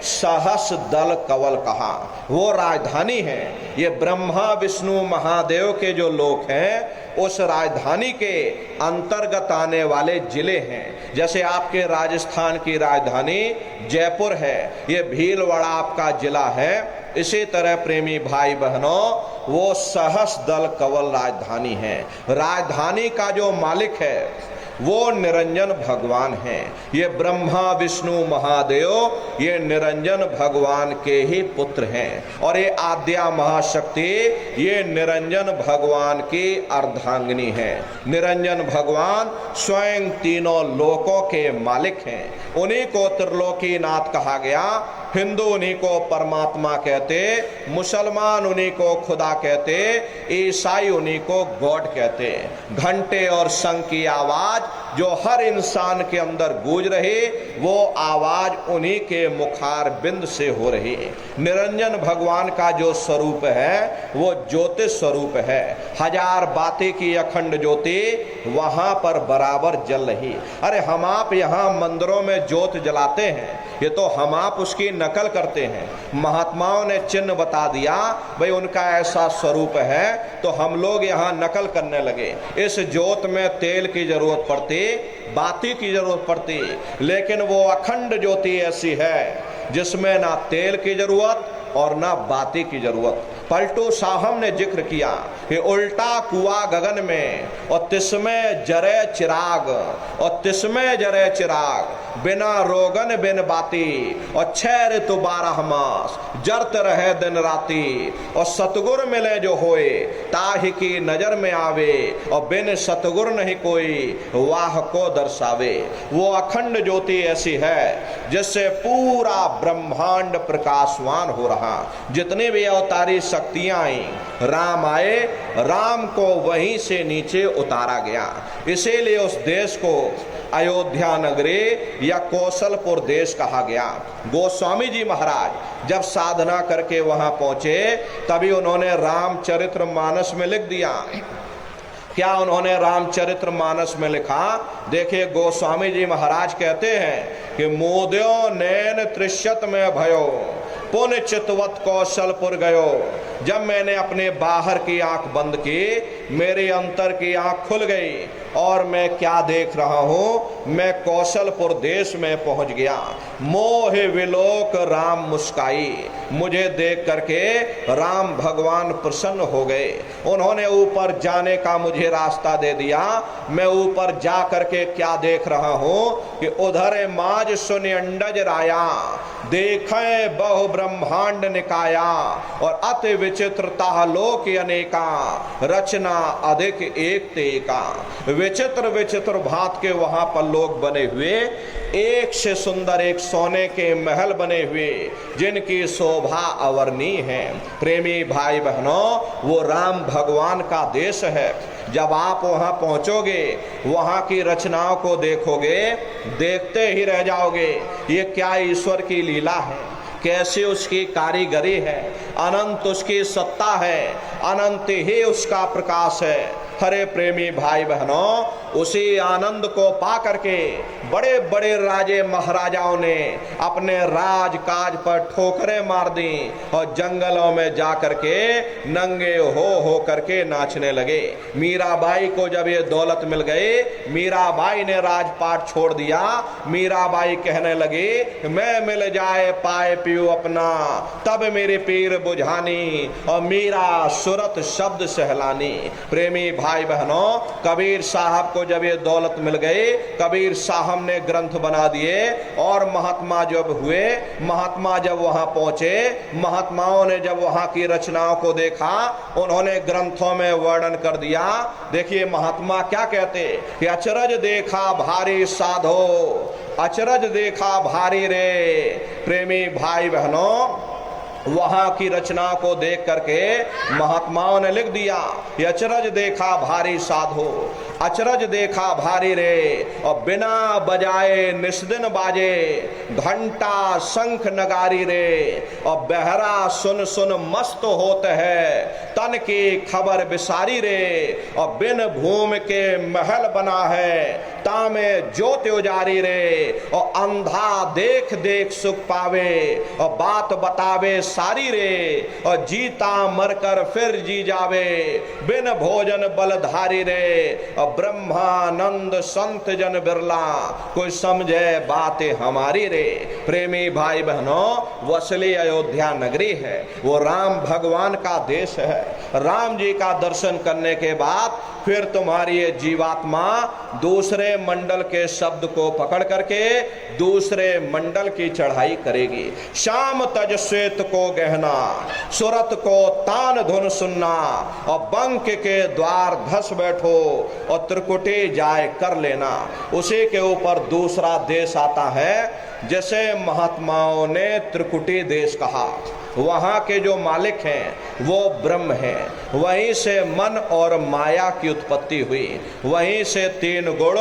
सहस दल कवल कहा। वो राजधानी है। ये ब्रह्मा विष्णु महादेव के जो लोक हैं उस राजधानी के अंतर्गत आने वाले जिले हैं। जैसे आपके राजस्थान की राजधानी जयपुर है, ये भीलवाड़ा आपका जिला है। इसी तरह प्रेमी भाई बहनों वो सहस दल कवल राजधानी है। राजधानी का जो मालिक है वो निरंजन भगवान है। ये ब्रह्मा विष्णु महादेव ये निरंजन भगवान के ही पुत्र हैं। और ये आद्या महाशक्ति ये निरंजन भगवान की अर्धांगिनी है। निरंजन भगवान स्वयं तीनों लोकों के मालिक हैं। उन्हीं को त्रिलोकीनाथ कहा गया हिंदू उन्हीं को परमात्मा कहते, मुसलमान उन्हीं को खुदा कहते, ईसाई उन्हीं को गॉड कहते। घंटे और शंख की आवाज जो हर इंसान के अंदर गूंज रही, वो आवाज उन्हीं के मुखार बिंद से हो रही। निरंजन भगवान का जो स्वरूप है वो ज्योति स्वरूप है। हजार बातें की अखंड ज्योति वहां पर बराबर जल रही। अरे हम आप यहाँ मंदिरों में ज्योत जलाते हैं, ये तो हम आप उसकी नकल करते हैं। महात्माओं ने चिन्ह बता दिया, भाई उनका ऐसा स्वरूप है, तो हम लोग यहाँ नकल करने लगे। इस ज्योत में तेल की जरूरत पड़ती, बाती की जरूरत पड़ती, लेकिन वो अखंड ज्योति ऐसी है जिसमें ना तेल की जरूरत और ना बाती की जरूरत। पलटू साहब ने जिक्र किया कि उल्टा कुआं गगन में और तिसमें जरे चिराग, और तिसमें जरे चिराग, बिना रोगन बिन बाती, और 6 ऋतु 12 मास जरत रहे दिन राती, और सतगुर मिले जो होए ताहि की नजर में आवे, और बिन सतगुर नहीं कोई वाह को दर्शावे। वो अखंड ज्योति ऐसी है जिससे पूरा ब्रह्मांड प्रकाशवान हो रहा। जितने भी अवतारी शक्तियां आई, राम आए, राम को वहीं से नीचे उतारा गया। इसीलिए उस देश को अयोध्या नगरी या कौशलपुर देश कहा गया। गोस्वामी जी महाराज जब साधना करके वहां पहुंचे, तभी उन्होंने रामचरित्र मानस में लिख दिया। क्या उन्होंने रामचरित्र मानस में लिखा? देखिए, गोस्वामी जी महाराज कहते हैं कि मोद्यो नैन त्रिशत में भयो, पुण्य चितवत कौशलपुर गयो। जब मैंने अपने बाहर की आंख बंद की, मेरे अंतर की आंख खुल गई और मैं क्या देख रहा हूं, मैं कौशलपुर देश में पहुंच गया। मोह विलोक राम मुस्काई, मुझे देख करके राम भगवान प्रसन्न हो गए। उन्होंने ऊपर जाने का मुझे रास्ता दे दिया। मैं ऊपर जा करके क्या देख रहा हूं कि उधर माज सुनि अंडज राया, देखे बहु ब्रह्मांड निकाया, और अति विचित्रता लोक अनेका, रचना अधिक एक तेका। विचित्र विचित्र भांत के वहां पर लोग बने हुए, एक से सुंदर एक सोने के महल बने हुए, जिनकी शोभा अवर्णीय है। प्रेमी भाई बहनों, वो राम भगवान का देश है। जब आप वहां पहुंचोगे, वहां की रचनाओं को देखोगे, देखते ही रह जाओगे। ये क्या ईश्वर की लीला है, कैसे उसकी कारीगरी है, अनंत उसकी सत्ता है, अनंत ही उसका प्रकाश है। हरे प्रेमी भाई बहनों, उसी आनंद को पा करके बड़े बड़े राजे महाराजाओं ने अपने राज काज पर ठोकरें मार दी और जंगलों में जा करके नंगे हो करके नाचने लगे। मीराबाई को जब ये दौलत मिल गई, मीराबाई ने राजपाट छोड़ दिया। मीराबाई कहने लगी, मैं मिल जाए पाए पियो अपना, तब मेरे पीर बुझानी, और मीरा सुरत शब्द सहलानी। प्रेमी भाई बहनों, कबीर साहब को जब ये दौलत मिल गई, कबीर साहब ने ग्रंथ बना दिए, और महात्मा जब हुए, महात्मा जब वहां पहुंचे, महात्माओं ने जब वहां की रचनाओं को देखा, उन्होंने ग्रंथों में वर्णन कर दिया। देखिए महात्मा क्या कहते कि अचरज देखा भारी साधो, अचरज देखा भारी रे। प्रेमी भाई बहनों, वहां की रचना को देख करके महात्माओं ने लिख दिया, ये अचरज देखा भारी साधो, अचरज देखा भारी रे, और बिना बजाए निस्दिन बाजे, घंटा शंख नगारी रे, और बहरा सुन सुन मस्त होते है, तन की खबर बिसारी रे, और बिन भूमि के महल बना है, तामे ज्योति उजारी रे, और अंधा देख देख सुख पावे, और बात बतावे सारी रे, और जीता मरकर फिर जी जावे, बिन भोजन बलधारी रे, और ब्रह्मानंद संत जन बिरला, कोई समझे बातें हमारी रे। प्रेमी भाई बहनों, वो असली अयोध्या नगरी है, वो राम भगवान का देश है। राम जी का दर्शन करने के बाद फिर तुम्हारी ये जीवात्मा दूसरे मंडल के शब्द को पकड़ करके दूसरे मंडल की चढ़ाई करेगी। शाम तज श्वेत को गहना, सुरत को तान धुन सुनना, और बंक के द्वार धस बैठो और त्रिकुटी जाए कर लेना। उसी के ऊपर दूसरा देश आता है जैसे महात्माओं ने त्रिकुटी देश कहा। वहाँ के जो मालिक हैं वो ब्रह्म हैं, वहीं से मन और माया की उत्पत्ति हुई, वहीं से तीन गुण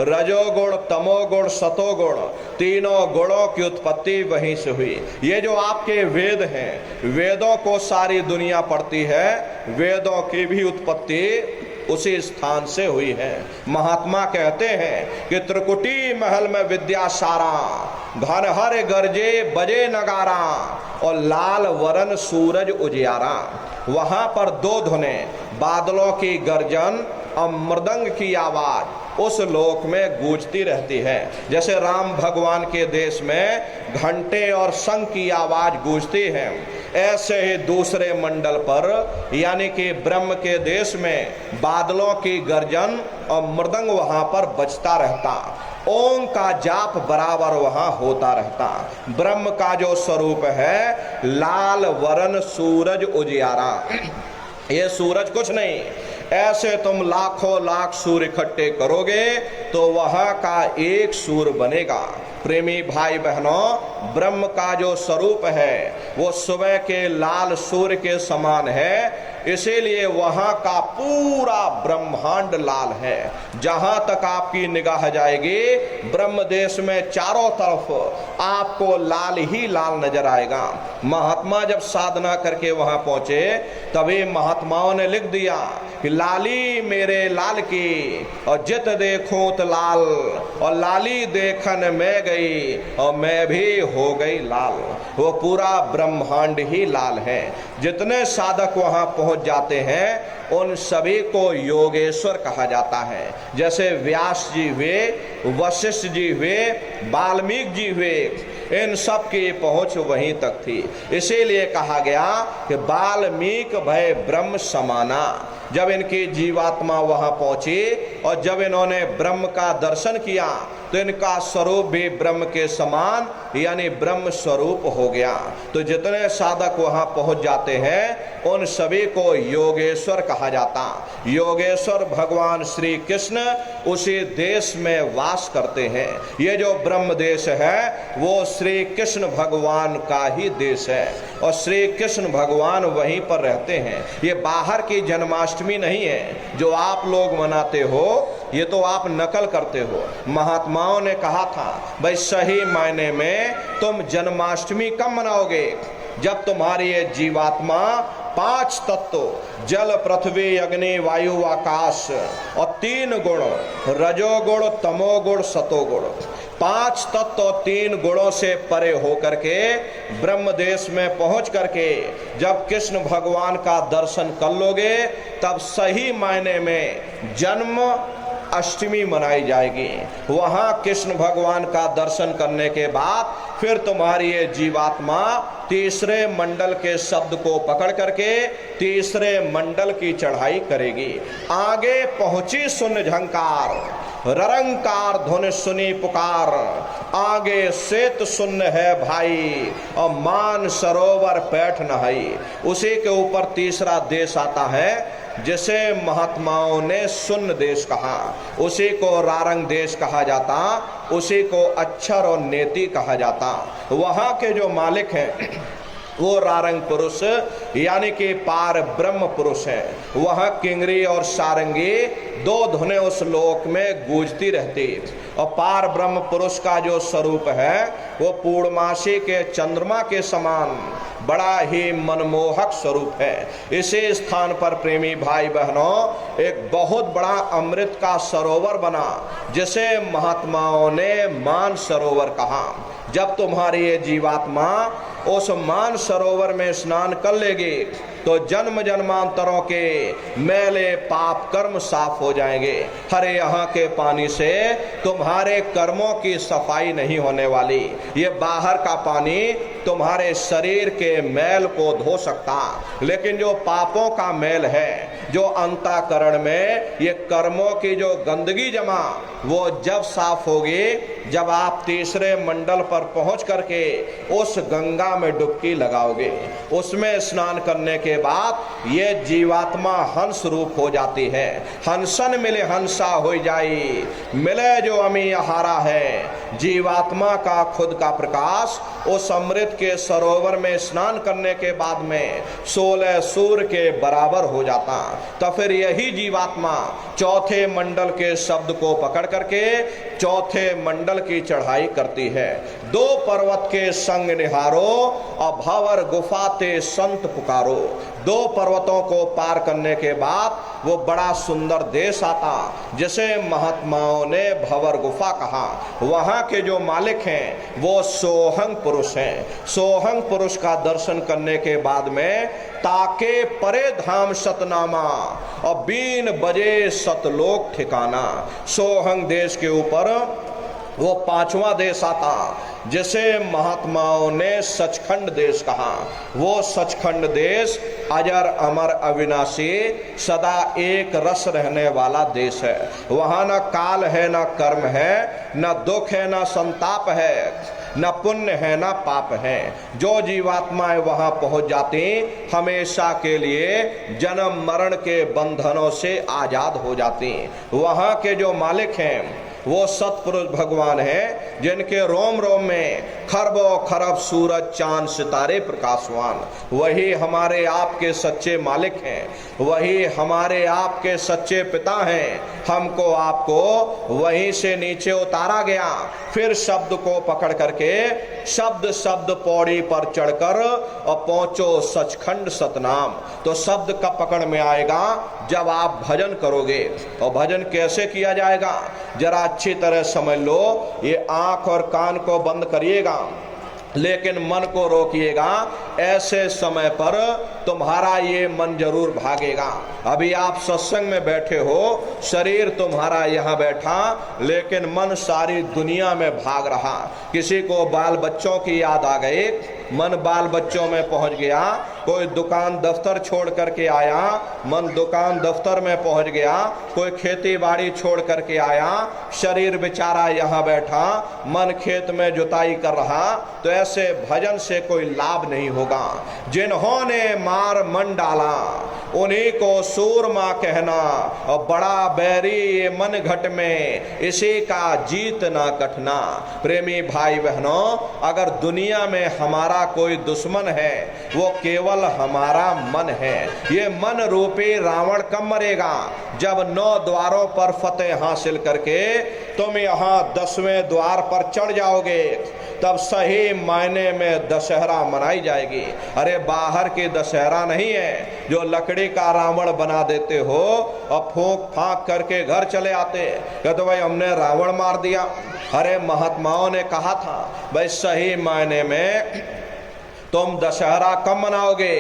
रजोगुण तमोगुण सतोगुण तीनों गुणों की उत्पत्ति वहीं से हुई। ये जो आपके वेद हैं, वेदों को सारी दुनिया पढ़ती है, वेदों की भी उत्पत्ति उसी स्थान से हुई है। महात्मा कहते हैं कि त्रिकुटी महल में विद्या सारा, घन हर गरजे बजे नगारा, और लाल वरन सूरज उजियारा। वहां पर दो धुने, बादलों की गर्जन और मृदंग की आवाज उस लोक में गूंजती रहती है। जैसे राम भगवान के देश में घंटे और शंख की आवाज गूंजती है, ऐसे ही दूसरे मंडल पर यानी कि ब्रह्म के देश में बादलों की गर्जन और मृदंग वहां पर बजता रहता, ओम का जाप बराबर वहां होता रहता। ब्रह्म का जो स्वरूप है लाल वरन सूरज उजियारा। ये सूरज कुछ नहीं, ऐसे तुम लाखों लाख सूर्य इकट्ठे करोगे तो वहां का एक सूर्य बनेगा। प्रेमी भाई बहनों, ब्रह्म का जो स्वरूप है वो सुबह के लाल सूर्य के समान है, इसीलिए वहां का पूरा ब्रह्मांड लाल है। जहां तक आपकी निगाह जाएगी ब्रह्म देश में चारों तरफ आपको लाल ही लाल नजर आएगा। महात्मा जब साधना करके वहां पहुंचे तभी महात्माओं ने लिख दिया कि लाली मेरे लाल की, और जित देखूं तो लाल, और लाली देखन में गई और मैं भी हो गई लाल। वो पूरा ब्रह्मांड ही लाल है। जितने साधक वहां पहुंच जाते हैं उन सभी को योगेश्वर कहा जाता है। जैसे व्यास जी हुए, वशिष्ठ जी हुए, वाल्मीकि जी हुए, इन सब की पहुंच वहीं तक थी। इसीलिए कहा गया कि वाल्मीकि भय ब्रह्म समाना। जब इनकी जीवात्मा वहां पहुंची और जब इन्होंने ब्रह्म का दर्शन किया तो इनका स्वरूप भी ब्रह्म के समान यानी ब्रह्म स्वरूप हो गया। तो जितने साधक वहां पहुंच जाते हैं उन सभी को योगेश्वर कहा जाता। योगेश्वर भगवान श्री कृष्ण उसी देश में वास करते हैं। ये जो ब्रह्म देश है वो श्री कृष्ण भगवान का ही देश है और श्री कृष्ण भगवान वहीं पर रहते हैं। ये बाहर की जन्माष्टमी नहीं है जो आप लोग मनाते हो, ये तो आप नकल करते हो। महात्माओं ने कहा था भाई सही मायने में तुम जन्माष्टमी कब मनाओगे? जब तुम्हारी ये जीवात्मा पांच तत्व जल पृथ्वी अग्नि वायु आकाश और तीन गुण रजोगुण तमोगुण सतोगुण, पांच तत्व और तीन गुणों से परे होकर के ब्रह्म देश में पहुंच करके जब कृष्ण भगवान का दर्शन कर लोगे तब सही मायने में जन्म अष्टमी मनाई जाएगी। वहां कृष्ण भगवान का दर्शन करने के बाद फिर तुम्हारी ये जीवात्मा तीसरे मंडल के शब्द को पकड़ करके तीसरे मंडल की चढ़ाई करेगी। आगे पहुंची सुन झंकार, ररंकार धुन सुनी पुकार, आगे श्वेत सुन्न है भाई और मान सरोवर पैठ नहाई। उसी के ऊपर तीसरा देश आता है जिसे महात्माओं ने सुन्न देश कहा, उसी को रारंग देश कहा जाता, उसी को अक्षर और नेति कहा जाता। वहां के जो मालिक हैं वो रारंग पुरुष यानी कि पार ब्रह्म पुरुष हैं। वहां किंगरी और सारंगी दो धुनें उस लोक में गूंजती रहती और पार ब्रह्म पुरुष का जो स्वरूप है वो पूर्णमासी के चंद्रमा के समान बड़ा ही मनमोहक स्वरूप है। इसी स्थान पर प्रेमी भाई बहनों एक बहुत बड़ा अमृत का सरोवर बना जिसे महात्माओं ने मान सरोवर कहा। जब तुम्हारी ये जीवात्मा उस मान सरोवर में स्नान कर लेगी तो जन्म जन्मांतरों के मैले पाप कर्म साफ हो जाएंगे। हरे यहाँ के पानी से तुम्हारे कर्मों की सफाई नहीं होने वाली। ये बाहर का पानी तुम्हारे शरीर के मैल को धो सकता, लेकिन जो पापों का मैल है, जो अंतःकरण में ये कर्मों की जो गंदगी जमा, वो जब साफ होगी जब आप तीसरे मंडल पर पहुंच करके उस गंगा में डुबकी लगाओगे। उसमें स्नान करने के बाद ये जीवात्मा हंस रूप हो जाती है। हंसन मिले हंसा हो जाई, मिले जो अमी हारा है। जीवात्मा का खुद का प्रकाश उस अमृत के सरोवर में स्नान करने के बाद में 16 सूर्य के बराबर हो जाता। तो फिर यही जीवात्मा चौथे मंडल के शब्द को पकड़ करके चौथे मंडल की चढ़ाई करती है। 2 पर्वत के संग निहारो और भंवर गुफा ते संत पुकारो। 2 पर्वतों को पार करने के बाद वो बड़ा सुंदर देश आता, जिसे महात्माओं ने भंवर गुफा कहा। वहां के जो मालिक हैं वो सोहंग पुरुष हैं। सोहंग पुरुष का दर्शन करने के बाद में ताके परे धाम सतनामा और 3 बजे सतलोक ठिकाना। सोहंग देश के ऊपर वो 5वां देश आता, जिसे महात्माओं ने सचखंड देश कहा। वो सचखंड देश अजर अमर अविनाशी सदा एक रस रहने वाला देश है। वहां न काल है, न कर्म है, न दुख है, न संताप है, न पुण्य है, न पाप है। जो जीवात्माएं वहां पहुंच जाती हमेशा के लिए जन्म मरण के बंधनों से आजाद हो जाती। वहां के जो मालिक हैं वो सतपुरुष भगवान हैं, जिनके रोम रोम में खरबों खरब सूरज चांद सितारे प्रकाशवान। वही हमारे आपके सच्चे मालिक हैं, वही हमारे आपके सच्चे पिता हैं। हमको आपको वहीं से नीचे उतारा गया, फिर शब्द को पकड़ करके शब्द शब्द पौड़ी पर चढ़कर और पहुंचो सचखंड सतनाम। तो शब्द कब पकड़ में आएगा? जब आप भजन करोगे। और भजन कैसे किया जाएगा जरा अच्छी तरह समझ लो। ये आंख और कान को बंद करिएगा, लेकिन मन को रोकिएगा। ऐसे समय पर तुम्हारा ये मन जरूर भागेगा। अभी आप सत्संग में बैठे हो, शरीर तुम्हारा यहाँ बैठा, लेकिन मन सारी दुनिया में भाग रहा। किसी को बाल बच्चों की याद आ गई, मन बाल बच्चों में पहुंच गया। कोई दुकान दफ्तर छोड़ करके आया, मन दुकान दफ्तर में पहुंच गया। कोई खेती बाड़ी छोड़ करके आया, शरीर बेचारा यहाँ बैठा, मन खेत में जुताई कर रहा। तो ऐसे भजन से कोई लाभ नहीं होगा। जिन्होंने मार मन डाला उन्हीं को सूरमा कहना, और बड़ा बैरी ये मन घट में इसी का जीत ना कटना। प्रेमी भाई बहनों, अगर दुनिया में हमारा कोई दुश्मन है वो केवल हमारा मन है। ये मन रूपी रावण कब मरेगा? जब 9 द्वारों पर फतेह हासिल करके तुम यहाँ 10वें द्वार पर चढ़ जाओगे, तब सही मायने में दशहरा मनाई जाएगी। अरे बाहर की दशहरा नहीं है जो लकड़ी का रावण बना देते हो और फूंक फांक करके घर चले आते, कहते भाई हमने रावण मार दिया। अरे महात्माओं ने कहा था भाई सही मायने में तुम दशहरा कब मनाओगे?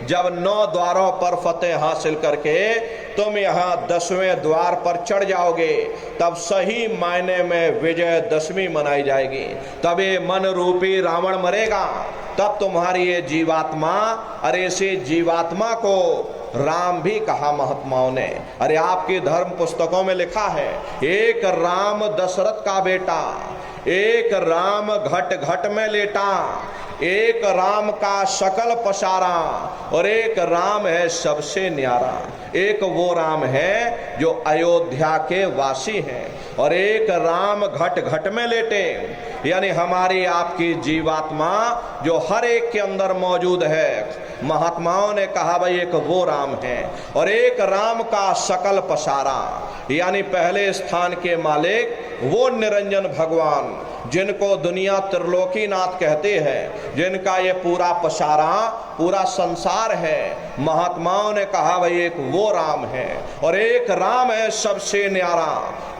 जब 9 द्वारों पर फतेह हासिल करके तुम यहाँ 10वें द्वार पर चढ़ जाओगे, तब सही मायने में विजयदशमी मनाई जाएगी। तब ये मन रूपी रावण मरेगा, तब तुम्हारी ये जीवात्मा, अरे इसी जीवात्मा को राम भी कहा महात्माओं ने। अरे आपकी धर्म पुस्तकों में लिखा है, एक राम दशरथ का बेटा, एक राम घट घट में लेटा, एक राम का सकल पसारा, और एक राम है सबसे न्यारा। एक वो राम है जो अयोध्या के वासी हैं, और एक राम घट घट में लेटे, यानी हमारी आपकी जीवात्मा जो हर एक के अंदर मौजूद है। महात्माओं ने कहा भाई एक वो राम है, और एक राम का सकल पसारा, यानी पहले स्थान के मालिक वो निरंजन भगवान जिनको दुनिया त्रिलोकीनाथ कहते हैं, जिनका ये पूरा पसारा पूरा संसार है। महात्माओं ने कहा भाई एक वो राम है और एक राम है सबसे न्यारा,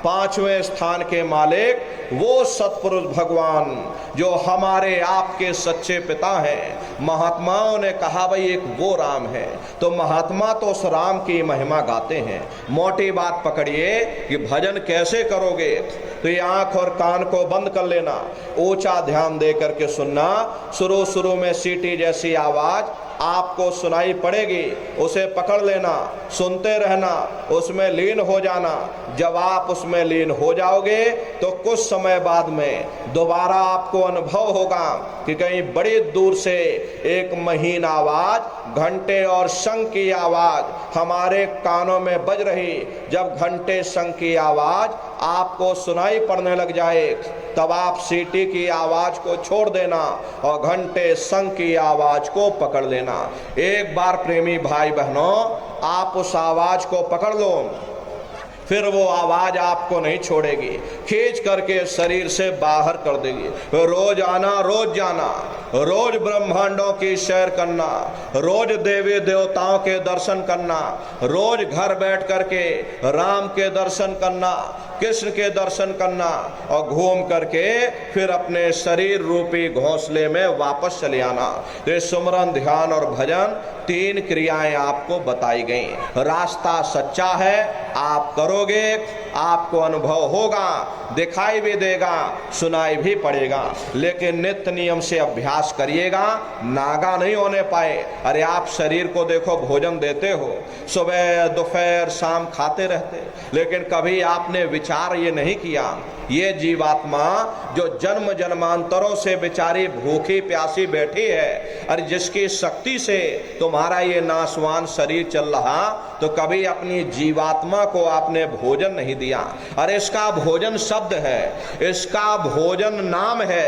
पांचवें स्थान के मालिक वो सतपुरुष भगवान जो हमारे आपके सच्चे पिता हैं। महात्माओं ने कहा भाई एक वो राम है, तो महात्मा तो उस राम की महिमा गाते हैं। मोटी बात पकड़िए कि भजन कैसे करोगे, तो ये आंख और कान को बंद कर लेना, ऊंचा ध्यान दे करके सुनना। शुरू में सीटी जैसी आवाज आपको सुनाई पड़ेगी, उसे पकड़ लेना, सुनते रहना, उसमें लीन हो जाना। जब आप उसमें लीन हो जाओगे तो कुछ समय बाद में दोबारा आपको अनुभव होगा कि कहीं बड़ी दूर से एक महीन आवाज, घंटे और शंख की आवाज हमारे कानों में बज रही। जब घंटे शंख की आवाज आपको सुनाई पड़ने लग जाए तब आप सीटी की आवाज को छोड़ देना और घंटे शंख की आवाज को पकड़ लेना। एक बार प्रेमी भाई बहनों आप उस आवाज को पकड़ लो, फिर वो आवाज आपको नहीं छोड़ेगी, खींच करके शरीर से बाहर कर देगी। रोज आना, रोज जाना, रोज ब्रह्मांडों की सैर करना, रोज देवी देवताओं के दर्शन करना, रोज घर बैठ करके राम के दर्शन करना, कृष्ण के दर्शन करना और घूम करके फिर अपने शरीर रूपी घोंसले में वापस चले आना। तो सुमरन, ध्यान और भजन तीन क्रियाएं आपको बताई गई। रास्ता सच्चा है, आप करोगे आपको अनुभव होगा, दिखाई भी देगा, सुनाई भी पड़ेगा, लेकिन नित्य नियम से अभ्यास करिएगा, नागा नहीं होने पाए। अरे आप शरीर को देखो, भोजन देते हो, सुबह दोपहर शाम खाते रहते, लेकिन कभी आपने विचार ये नहीं किया ये जीवात्मा जो जन्म जन्मांतरों से बेचारी भूखी प्यासी बैठी है, अरे जिसकी शक्ति से तुम्हारा ये नासवान शरीर चल रहा, तो कभी अपनी जीवात्मा को आपने भोजन नहीं दिया। अरे इसका भोजन शब्द है, इसका भोजन नाम है।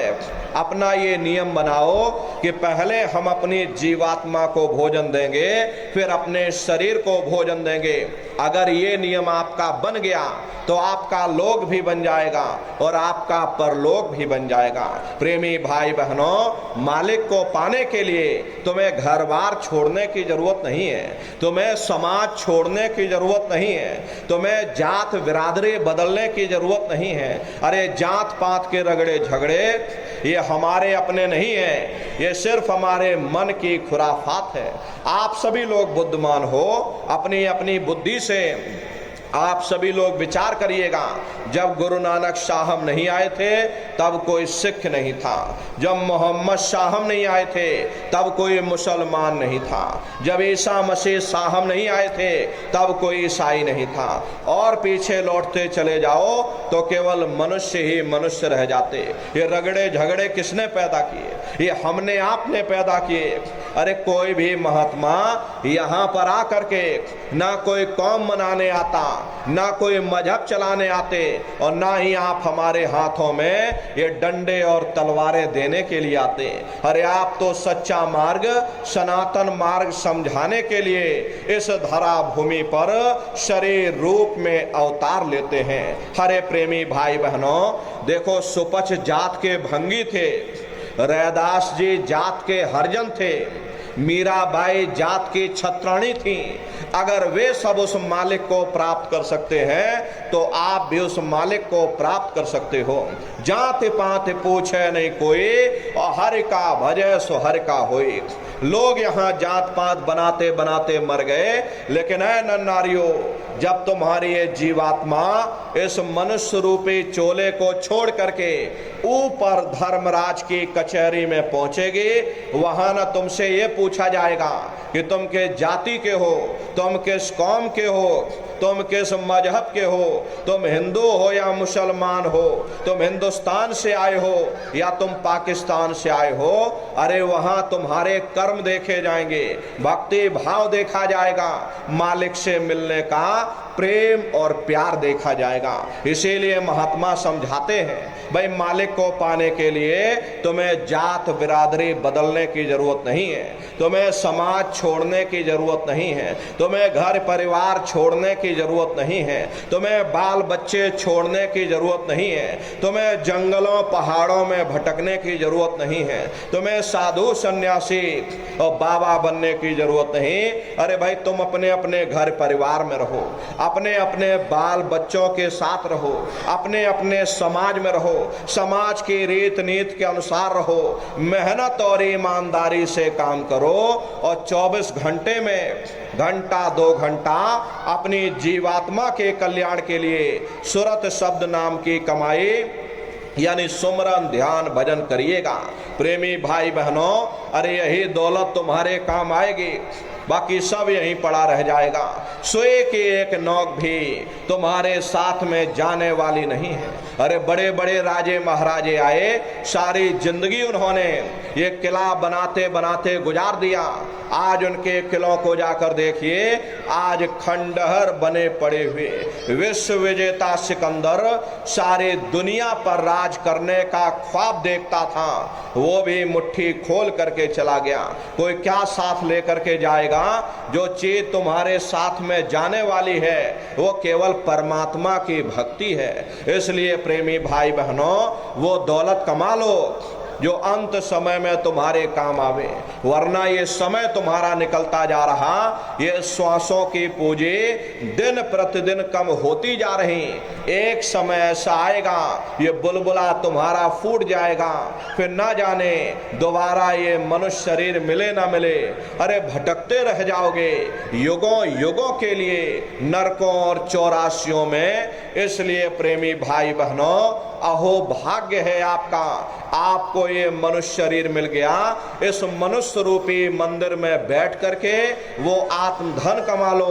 अपना ये नियम बनाओ कि पहले हम अपनी जीवात्मा को भोजन देंगे, फिर अपने शरीर को भोजन देंगे। अगर ये नियम आपका बन गया तो आपका लोक भी बन जाएगा और आपका परलोक भी बन जाएगा। प्रेमी भाई बहनों, मालिक को पाने के लिए तुम्हें घर बार छोड़ने की जरूरत नहीं है, तुम्हें समाज छोड़ने की जरूरत नहीं है, तुम्हें जात बिरादरी बदलने की जरूरत नहीं है। अरे जात पात के रगड़े झगड़े ये हमारे अपने नहीं है, ये सिर्फ हमारे मन की खुराफात है। आप सभी लोग बुद्धिमान हो, अपनी अपनी बुद्धि से आप सभी लोग विचार करिएगा। जब गुरु नानक साहब नहीं आए थे तब कोई सिख नहीं था, जब मोहम्मद साहब नहीं आए थे तब कोई मुसलमान नहीं था, जब ईसा मसीह साहब नहीं आए थे तब कोई ईसाई नहीं था, और पीछे लौटते चले जाओ तो केवल मनुष्य ही मनुष्य रह जाते। ये रगड़े झगड़े किसने पैदा किए? ये हमने आपने पैदा किए। अरे कोई भी महात्मा यहाँ पर आकर के ना कोई कौम मनाने आता, ना कोई मजहब चलाने आते, और ना ही आप हमारे हाथों में ये डंडे और तलवारें देने के लिए आते। अरे आप तो सच्चा मार्ग, सनातन मार्ग समझाने के लिए इस धरा भूमि पर शरीर रूप में अवतार लेते हैं। हरे प्रेमी भाई बहनों, देखो सुपच जात के भंगी थे, रैदास जी जात के हरिजन थे, मीराबाई जात की छत्राणी थी। अगर वे सब उस मालिक को प्राप्त कर सकते हैं तो आप भी उस मालिक को प्राप्त कर सकते हो। जात पात पूछे नहीं कोई, और हर का भजे सो हर का होए। लोग यहाँ जात पात बनाते बनाते मर गए, लेकिन ऐ नर नारियों, जब तुम्हारी ये जीवात्मा इस मनुष्य रूपी चोले को छोड़ करके ऊपर धर्मराज की कचहरी में पहुंचेगी, वहां न तुमसे ये पूछा जाएगा कि तुम किस जाति के हो, तुम किस कौम के हो, तुम किस मजहब के हो, तुम हिंदू हो या मुसलमान हो, तुम हिंदुस्तान से आए हो या तुम पाकिस्तान से आए हो। अरे वहां तुम्हारे कर्म देखे जाएंगे, भक्ति भाव देखा जाएगा, मालिक से मिलने का प्रेम और प्यार देखा जाएगा। इसीलिए महात्मा समझाते हैं भाई मालिक को पाने के लिए तुम्हें जात बिरादरी बदलने की जरूरत नहीं है, तुम्हें समाज छोड़ने की जरूरत नहीं है, तुम्हें घर परिवार छोड़ने की की जरूरत नहीं है, तुम्हें बाल बच्चे छोड़ने की जरूरत नहीं है, तुम्हें जंगलों पहाड़ों में भटकने की जरूरत नहीं है, तुम्हें साधु सन्यासी और बाबा बनने की जरूरत नहीं। अरे भाई, तुम अपने अपने घर परिवार में रहो, अपने अपने बाल बच्चों के साथ रहो, अपने अपने समाज में रहो, समाज की रीत नीति के अनुसार रहो, मेहनत और ईमानदारी से काम करो और 24 घंटे में घंटा 2 घंटा अपनी जीवात्मा के कल्याण के लिए सुरत शब्द नाम की कमाई यानी सुमरन ध्यान भजन करिएगा। प्रेमी भाई बहनों, अरे यही दौलत तुम्हारे काम आएगी, बाकी सब यहीं पड़ा रह जाएगा। सोए की एक नौक भी तुम्हारे साथ में जाने वाली नहीं है। अरे बड़े बड़े राजे महाराजे आए, सारी जिंदगी उन्होंने ये किला बनाते बनाते गुजार दिया। आज उनके किलों को जाकर देखिए, आज खंडहर बने पड़े हुए। विश्व विजेता सिकंदर सारी दुनिया पर राज करने का ख्वाब देखता था, वो भी मुट्ठी खोल करके चला गया। कोई क्या साथ लेकर के जाएगा? जो चीज तुम्हारे साथ में जाने वाली है वो केवल परमात्मा की भक्ति है। इसलिए प्रेमी भाई बहनों, वो दौलत कमा लो जो अंत समय में तुम्हारे काम आवे, वरना ये समय तुम्हारा निकलता जा रहा, ये श्वासों की पूंजी दिन प्रतिदिन कम होती जा रही। एक समय ऐसा आएगा ये बुलबुला तुम्हारा फूट जाएगा, फिर ना जाने दोबारा ये मनुष्य शरीर मिले ना मिले। अरे भटकते रह जाओगे युगों युगों के लिए नरकों और चौरासियों में। इसलिए प्रेमी भाई बहनों, अहो भाग्य है आपका, आपको ये मनुष्य शरीर मिल गया। इस मनुष्य रूपी मंदिर में बैठ करके वो आत्मधन कमा लो,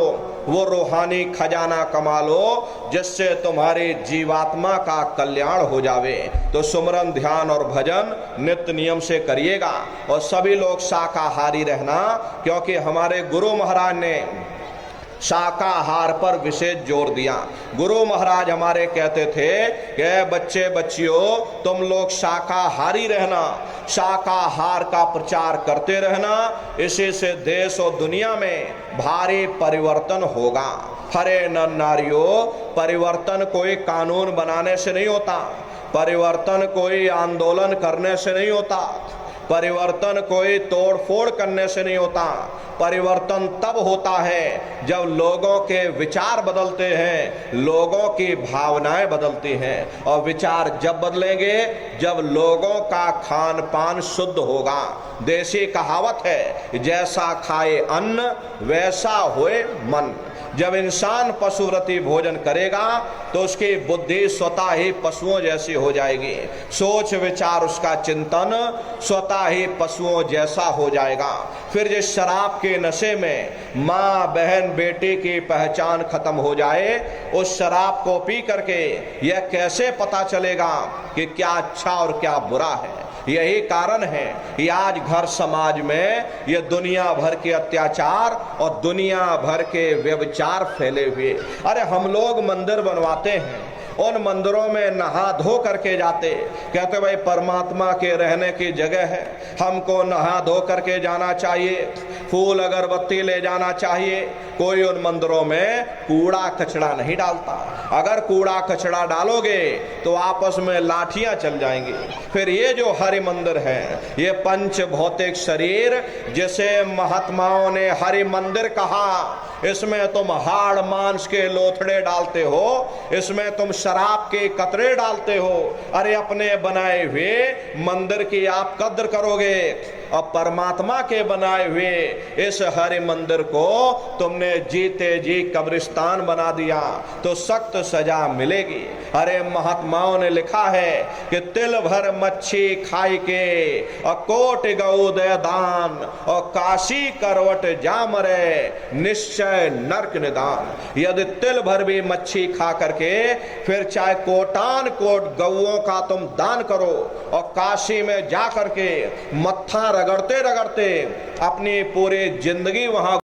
वो रूहानी खजाना कमा लो, जिससे तुम्हारी जीवात्मा का कल्याण हो जावे। तो सुमरन ध्यान और भजन नित्य नियम से करिएगा और सभी लोग शाकाहारी रहना, क्योंकि हमारे गुरु महाराज ने शाकाहार पर विशेष जोर दिया। गुरु महाराज हमारे कहते थे कि बच्चे बच्चियों, तुम लोग शाकाहारी रहना, शाकाहार का प्रचार करते रहना, इसी से देश और दुनिया में भारी परिवर्तन होगा। हरे नर नारियों, परिवर्तन कोई कानून बनाने से नहीं होता, परिवर्तन कोई आंदोलन करने से नहीं होता, परिवर्तन कोई तोड़ फोड़ करने से नहीं होता। परिवर्तन तब होता है जब लोगों के विचार बदलते हैं, लोगों की भावनाएं बदलती हैं। और विचार जब बदलेंगे जब लोगों का खान पान शुद्ध होगा। देसी कहावत है, जैसा खाए अन्न वैसा होए मन। जब इंसान पशुव्रती भोजन करेगा तो उसकी बुद्धि स्वतः ही पशुओं जैसी हो जाएगी, सोच विचार उसका चिंतन स्वतः ही पशुओं जैसा हो जाएगा। फिर जिस शराब के नशे में माँ बहन बेटी की पहचान खत्म हो जाए, उस शराब को पी करके यह कैसे पता चलेगा कि क्या अच्छा और क्या बुरा है। यही कारण है कि आज घर समाज में ये दुनिया भर के अत्याचार और दुनिया भर के व्यभिचार फैले हुए। अरे हम लोग मंदिर बनवाते हैं, उन मंदिरों में नहा धो करके जाते, कहते भाई परमात्मा के रहने की जगह है, हमको नहा धो करके जाना चाहिए, फूल अगरबत्ती ले जाना चाहिए। कोई उन मंदिरों में कूड़ा कचड़ा नहीं डालता। अगर कूड़ा कचड़ा डालोगे तो आपस में लाठियां चल जाएंगी। फिर ये जो हरि मंदिर है, ये पंच भौतिक शरीर जिसे महात्माओं ने हरि मंदिर कहा, इसमें तुम हाड़ मांस के लोथड़े डालते हो, इसमें तुम शराब के कतरे डालते हो। अरे अपने बनाए हुए मंदिर की आप कद्र करोगे और परमात्मा के बनाए हुए इस हरि मंदिर को तुमने जीते जी कब्रिस्तान बना दिया तो सख्त सजा मिलेगी। अरे महात्माओं ने लिखा है कि तिल भर मच्छी खाई के और कोट गऊ दे दान और काशी करवट जा मरे निश्चय नरक निदान। यदि तिल भर भी मच्छी खा करके फिर चाहे कोटान कोट गऊओं का तुम दान करो और काशी में जा करके मत्था रगड़ते रगड़ते अपनी पूरी जिंदगी वहां